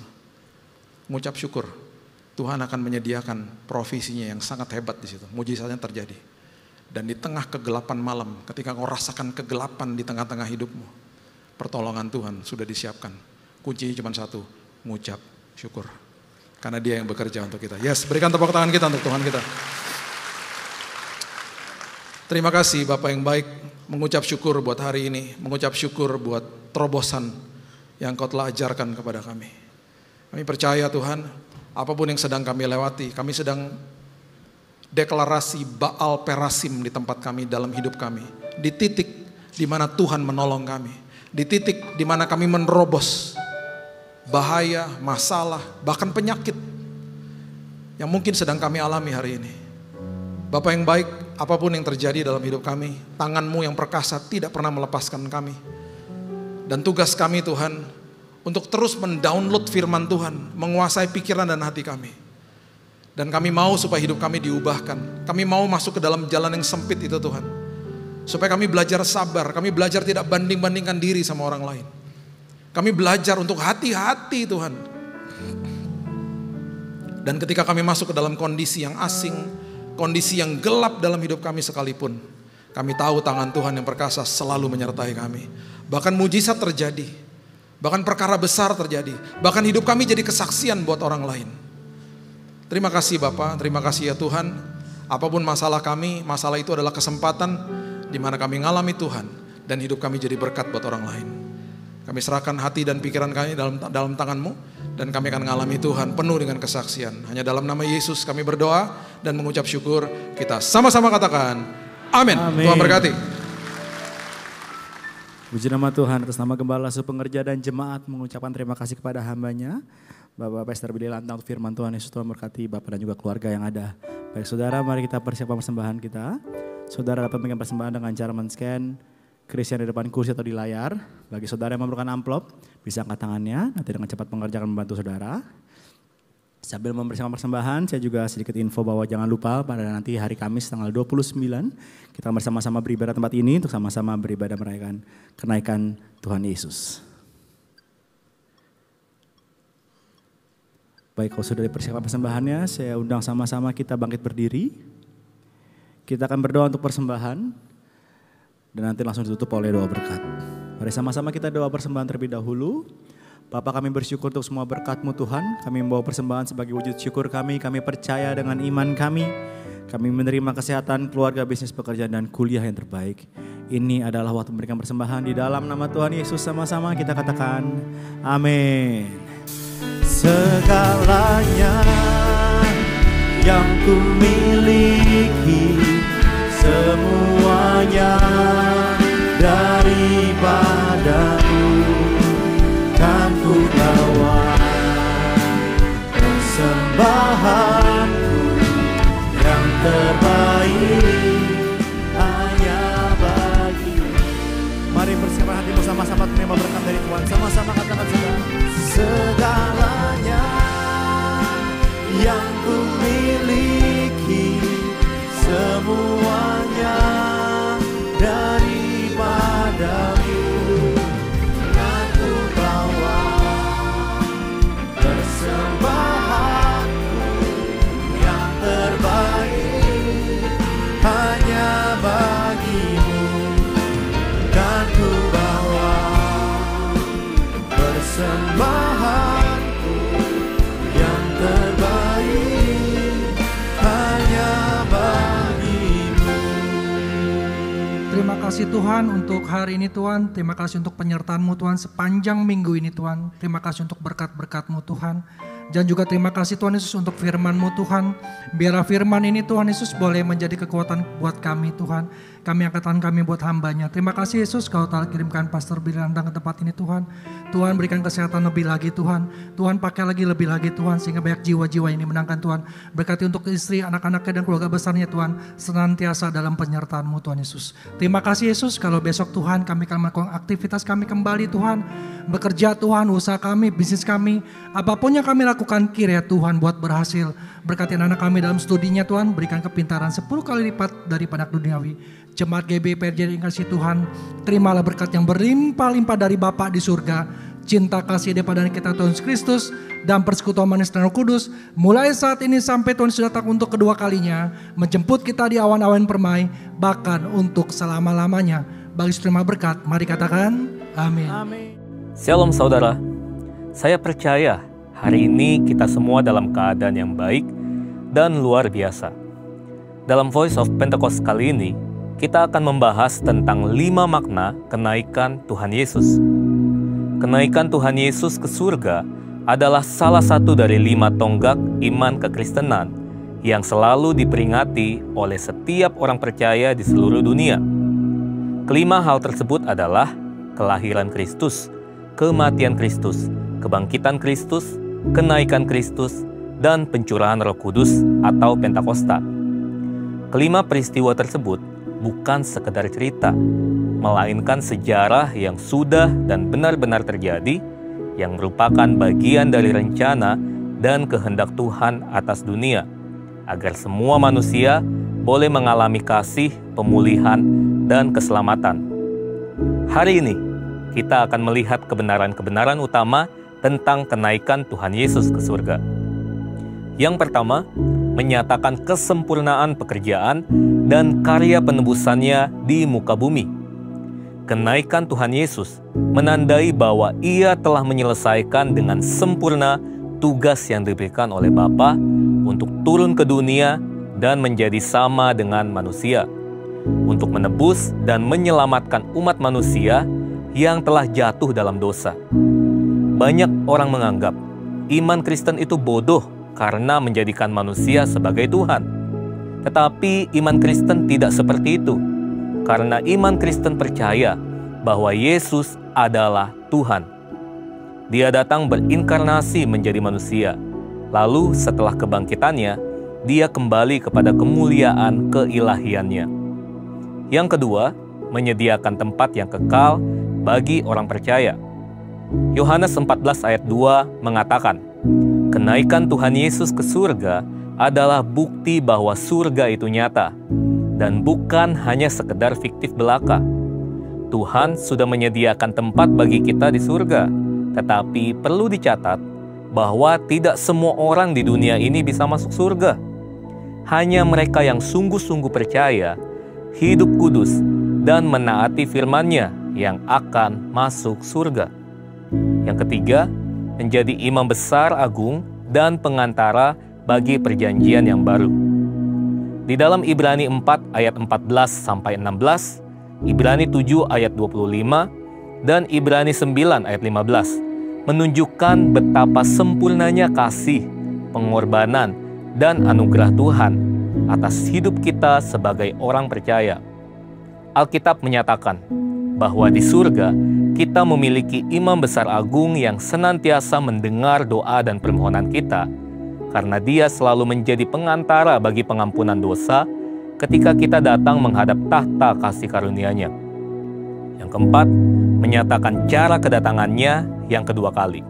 Mengucap syukur, Tuhan akan menyediakan provisinya yang sangat hebat di situ. Mujizatnya terjadi. Dan di tengah kegelapan malam, ketika kau rasakan kegelapan di tengah-tengah hidupmu, pertolongan Tuhan sudah disiapkan. Kuncinya cuma satu, mengucap syukur. Karena dia yang bekerja untuk kita. Yes, berikan tepuk tangan kita untuk Tuhan kita. Terima kasih Bapak yang baik, mengucap syukur buat hari ini, mengucap syukur buat terobosan yang kau telah ajarkan kepada kami. Kami percaya Tuhan, apapun yang sedang kami lewati, kami sedang deklarasi Baal Perasim di tempat kami, dalam hidup kami. Di titik di mana Tuhan menolong kami. Di titik di mana kami menerobos bahaya, masalah, bahkan penyakit yang mungkin sedang kami alami hari ini. Bapak yang baik, apapun yang terjadi dalam hidup kami, tangan-Mu yang perkasa tidak pernah melepaskan kami. Dan tugas kami Tuhan, untuk terus mendownload firman Tuhan, menguasai pikiran dan hati kami. Dan kami mau supaya hidup kami diubahkan. Kami mau masuk ke dalam jalan yang sempit itu Tuhan. Supaya kami belajar sabar, kami belajar tidak banding-bandingkan diri sama orang lain. Kami belajar untuk hati-hati Tuhan. Dan ketika kami masuk ke dalam kondisi yang asing, kondisi yang gelap dalam hidup kami sekalipun, kami tahu tangan Tuhan yang perkasa selalu menyertai kami. Bahkan mujizat terjadi, bahkan perkara besar terjadi, bahkan hidup kami jadi kesaksian buat orang lain. Terima kasih Bapak, terima kasih ya Tuhan. Apapun masalah kami, masalah itu adalah kesempatan di mana kami ngalami Tuhan dan hidup kami jadi berkat buat orang lain. Kami serahkan hati dan pikiran kami dalam tangan-Mu dan kami akan ngalami Tuhan penuh dengan kesaksian. Hanya dalam nama Yesus kami berdoa dan mengucap syukur. Kita sama-sama katakan amin. Tuhan berkati. Puji nama Tuhan, atas nama Gembala Supengerja dan jemaat mengucapkan terima kasih kepada hambanya Bapak Pastor Billy Lantang untuk firman Tuhan. Yesus Tuhan berkati Bapak dan juga keluarga yang ada. Baik saudara, mari kita persiapkan persembahan kita. Saudara dapat memberikan persembahan dengan cara men-scan kris yang di depan kursi atau di layar. Bagi saudara yang memerlukan amplop, bisa angkat tangannya, nanti dengan cepat pengerja akan membantu saudara. Sambil membersihkan persembahan, saya juga sedikit info bahwa jangan lupa pada nanti hari Kamis tanggal 29, kita bersama-sama beribadah tempat ini untuk sama-sama beribadah merayakan kenaikan Tuhan Yesus. Baik, kalau sudah dipersiapkan persembahannya, saya undang sama-sama kita bangkit berdiri. Kita akan berdoa untuk persembahan, dan nanti langsung ditutup oleh doa berkat. Mari sama-sama kita doa persembahan terlebih dahulu. Bapa, kami bersyukur untuk semua berkat-Mu Tuhan. Kami membawa persembahan sebagai wujud syukur kami. Kami percaya dengan iman kami. Kami menerima kesehatan, keluarga, bisnis, pekerjaan, dan kuliah yang terbaik. Ini adalah waktu memberikan persembahan di dalam nama Tuhan Yesus. Sama-sama kita katakan amin. Segalanya yang ku miliki, semuanya daripada-Mu, kan ku bawa persembahanku yang terbaik hanya bagi-Mu. Mari bersama hatimu sama-sama menerima berkat dari Tuhan. Sama-sama katakan segalanya yang ku miliki, semuanya daripada-Mu, kan ku bawa persembahanku yang terbaik hanya bagi-Mu, kan ku bawa persembahanku yang terbaik hanya bagi-Mu. Terima kasih Tuhan untuk hari ini Tuhan. Terima kasih untuk penyertaan-Mu Tuhan sepanjang minggu ini Tuhan. Terima kasih untuk berkat-berkat-Mu Tuhan. Dan juga terima kasih Tuhan Yesus untuk firman-Mu Tuhan. Biarlah firman ini Tuhan Yesus boleh menjadi kekuatan buat kami Tuhan. Kami angkat tangan kami buat hamba-Nya. Terima kasih Yesus Kau telah kirimkan Pastor Billy Landang ke tempat ini Tuhan. Tuhan berikan kesehatan lebih lagi Tuhan. Tuhan pakai lebih lagi Tuhan sehingga banyak jiwa-jiwa ini menangkan Tuhan. Berkati untuk istri, anak-anaknya dan keluarga besarnya Tuhan. Senantiasa dalam penyertaan-Mu Tuhan Yesus. Terima kasih Yesus kalau besok Tuhan kami akan melakukan aktivitas kami kembali Tuhan. Bekerja Tuhan, usaha kami, bisnis kami. Apapun yang kami lakukan kiranya Tuhan buat berhasil. Berkati anak kami dalam studinya Tuhan. Berikan kepintaran 10 kali lipat daripada duniawi. Jemaat GBI PRJ yang kasih Tuhan, terimalah berkat yang berlimpah-limpah dari Bapa di surga, cinta kasih daripada kita Tuhan Yesus Kristus, dan persekutuan manis dan Roh Kudus, mulai saat ini sampai Tuhan Yesus datang untuk kedua kalinya, menjemput kita di awan-awan permai, bahkan untuk selama-lamanya. Bagi terima berkat, mari katakan amin. Shalom saudara, saya percaya hari ini kita semua dalam keadaan yang baik dan luar biasa. Dalam Voice of Pentecost kali ini, kita akan membahas tentang 5 makna kenaikan Tuhan Yesus. Kenaikan Tuhan Yesus ke surga adalah salah satu dari 5 tonggak iman kekristenan yang selalu diperingati oleh setiap orang percaya di seluruh dunia. Kelima hal tersebut adalah kelahiran Kristus, kematian Kristus, kebangkitan Kristus, kenaikan Kristus, dan pencurahan Roh Kudus atau Pentakosta. Kelima peristiwa tersebut bukan sekedar cerita, melainkan sejarah yang sudah dan benar-benar terjadi, yang merupakan bagian dari rencana dan kehendak Tuhan atas dunia, agar semua manusia boleh mengalami kasih, pemulihan, dan keselamatan. Hari ini, kita akan melihat kebenaran-kebenaran utama tentang kenaikan Tuhan Yesus ke surga. Yang pertama, menyatakan kesempurnaan pekerjaan dan karya penebusannya di muka bumi. Kenaikan Tuhan Yesus menandai bahwa Ia telah menyelesaikan dengan sempurna tugas yang diberikan oleh Bapa untuk turun ke dunia dan menjadi sama dengan manusia, untuk menebus dan menyelamatkan umat manusia yang telah jatuh dalam dosa. Banyak orang menganggap iman Kristen itu bodoh karena menjadikan manusia sebagai Tuhan. Tetapi iman Kristen tidak seperti itu, karena iman Kristen percaya bahwa Yesus adalah Tuhan. Dia datang berinkarnasi menjadi manusia, lalu setelah kebangkitannya, Dia kembali kepada kemuliaan keilahiannya. Yang kedua, menyediakan tempat yang kekal bagi orang percaya. Yohanes 14 ayat 2 mengatakan, Kenaikan Tuhan Yesus ke surga adalah bukti bahwa surga itu nyata dan bukan hanya sekedar fiktif belaka. Tuhan sudah menyediakan tempat bagi kita di surga, tetapi perlu dicatat bahwa tidak semua orang di dunia ini bisa masuk surga. Hanya mereka yang sungguh-sungguh percaya, hidup kudus, dan menaati firman-Nya yang akan masuk surga. Yang ketiga, menjadi imam besar agung dan pengantara bagi perjanjian yang baru. Di dalam Ibrani 4 ayat 14-16, Ibrani 7 ayat 25, dan Ibrani 9 ayat 15 menunjukkan betapa sempurnanya kasih, pengorbanan, dan anugerah Tuhan atas hidup kita sebagai orang percaya. Alkitab menyatakan bahwa di surga kita memiliki imam besar agung yang senantiasa mendengar doa dan permohonan kita, karena dia selalu menjadi pengantara bagi pengampunan dosa ketika kita datang menghadap tahta kasih karunia-Nya. Yang keempat, menyatakan cara kedatangannya yang kedua kali.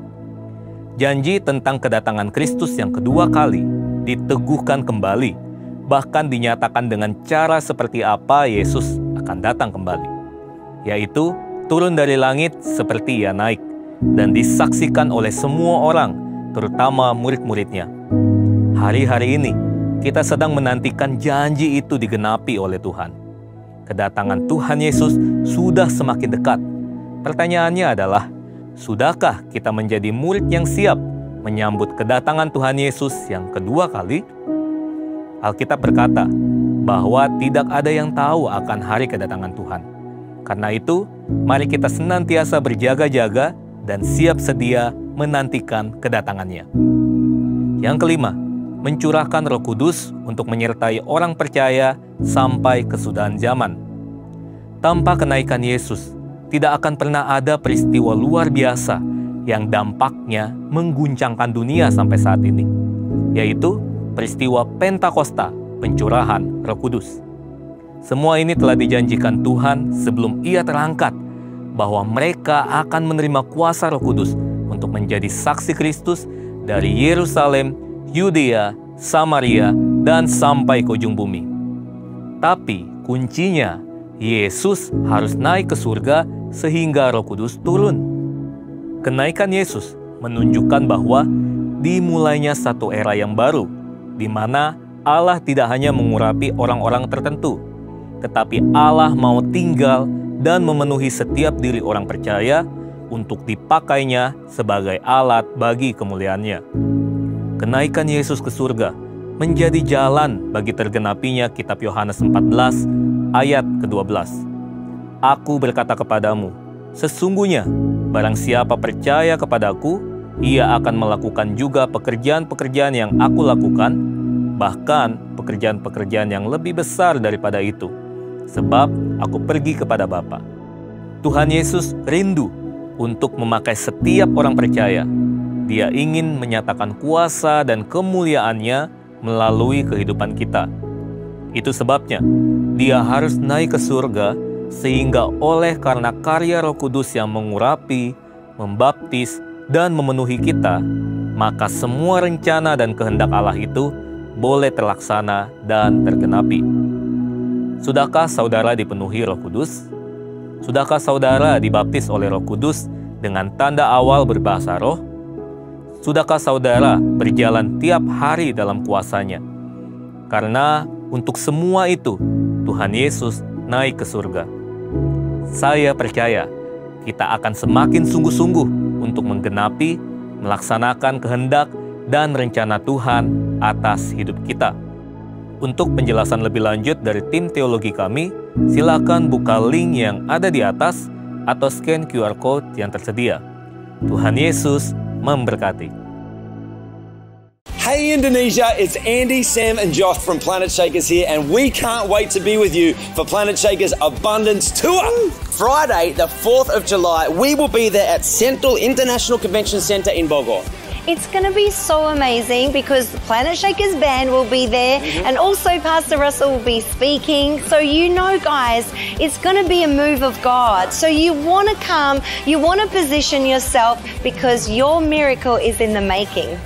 Janji tentang kedatangan Kristus yang kedua kali diteguhkan kembali, bahkan dinyatakan dengan cara seperti apa Yesus akan datang kembali, yaitu turun dari langit seperti Ia naik, dan disaksikan oleh semua orang, terutama murid-murid-Nya. Hari-hari ini, kita sedang menantikan janji itu digenapi oleh Tuhan. Kedatangan Tuhan Yesus sudah semakin dekat. Pertanyaannya adalah, sudahkah kita menjadi murid yang siap menyambut kedatangan Tuhan Yesus yang kedua kali? Alkitab berkata bahwa tidak ada yang tahu akan hari kedatangan Tuhan. Karena itu, mari kita senantiasa berjaga-jaga dan siap sedia menantikan kedatangannya. Yang kelima, mencurahkan Roh Kudus untuk menyertai orang percaya sampai kesudahan zaman. Tanpa kenaikan Yesus, tidak akan pernah ada peristiwa luar biasa yang dampaknya mengguncangkan dunia sampai saat ini, yaitu peristiwa Pentakosta, pencurahan Roh Kudus. Semua ini telah dijanjikan Tuhan sebelum Ia terangkat, bahwa mereka akan menerima kuasa Roh Kudus untuk menjadi saksi Kristus dari Yerusalem, Yudea, Samaria, dan sampai ke ujung bumi. Tapi kuncinya, Yesus harus naik ke surga sehingga Roh Kudus turun. Kenaikan Yesus menunjukkan bahwa dimulainya satu era yang baru, di mana Allah tidak hanya mengurapi orang-orang tertentu, tetapi Allah mau tinggal dan memenuhi setiap diri orang percaya untuk dipakainya sebagai alat bagi kemuliaannya. Kenaikan Yesus ke surga menjadi jalan bagi tergenapinya kitab Yohanes 14 ayat ke-12. Aku berkata kepadamu, sesungguhnya barang siapa percaya kepadaku, ia akan melakukan juga pekerjaan-pekerjaan yang aku lakukan, bahkan pekerjaan-pekerjaan yang lebih besar daripada itu, sebab aku pergi kepada Bapa. Tuhan Yesus rindu untuk memakai setiap orang percaya. Dia ingin menyatakan kuasa dan kemuliaan-Nya melalui kehidupan kita. Itu sebabnya Dia harus naik ke surga, sehingga oleh karena karya Roh Kudus yang mengurapi, membaptis, dan memenuhi kita, maka semua rencana dan kehendak Allah itu boleh terlaksana dan tergenapi. Sudahkah saudara dipenuhi Roh Kudus? Sudahkah saudara dibaptis oleh Roh Kudus dengan tanda awal berbahasa roh? Sudahkah saudara berjalan tiap hari dalam kuasa-Nya? Karena untuk semua itu, Tuhan Yesus naik ke surga. Saya percaya kita akan semakin sungguh-sungguh untuk menggenapi, melaksanakan kehendak dan rencana Tuhan atas hidup kita. Untuk penjelasan lebih lanjut dari tim teologi kami, silakan buka link yang ada di atas atau scan QR Code yang tersedia. Tuhan Yesus memberkati. Hey Indonesia, it's Andy, Sam and Josh from Planet Shakers here, and we can't wait to be with you for Planet Shakers Abundance Tour. Friday, the 4th of July, we will be there at Central International Convention Centre in Bogor. It's going to be so amazing because the Planet Shakers band will be there and also Pastor Russell will be speaking. So you know, guys, it's going to be a move of God. So you want to come, you want to position yourself because your miracle is in the making.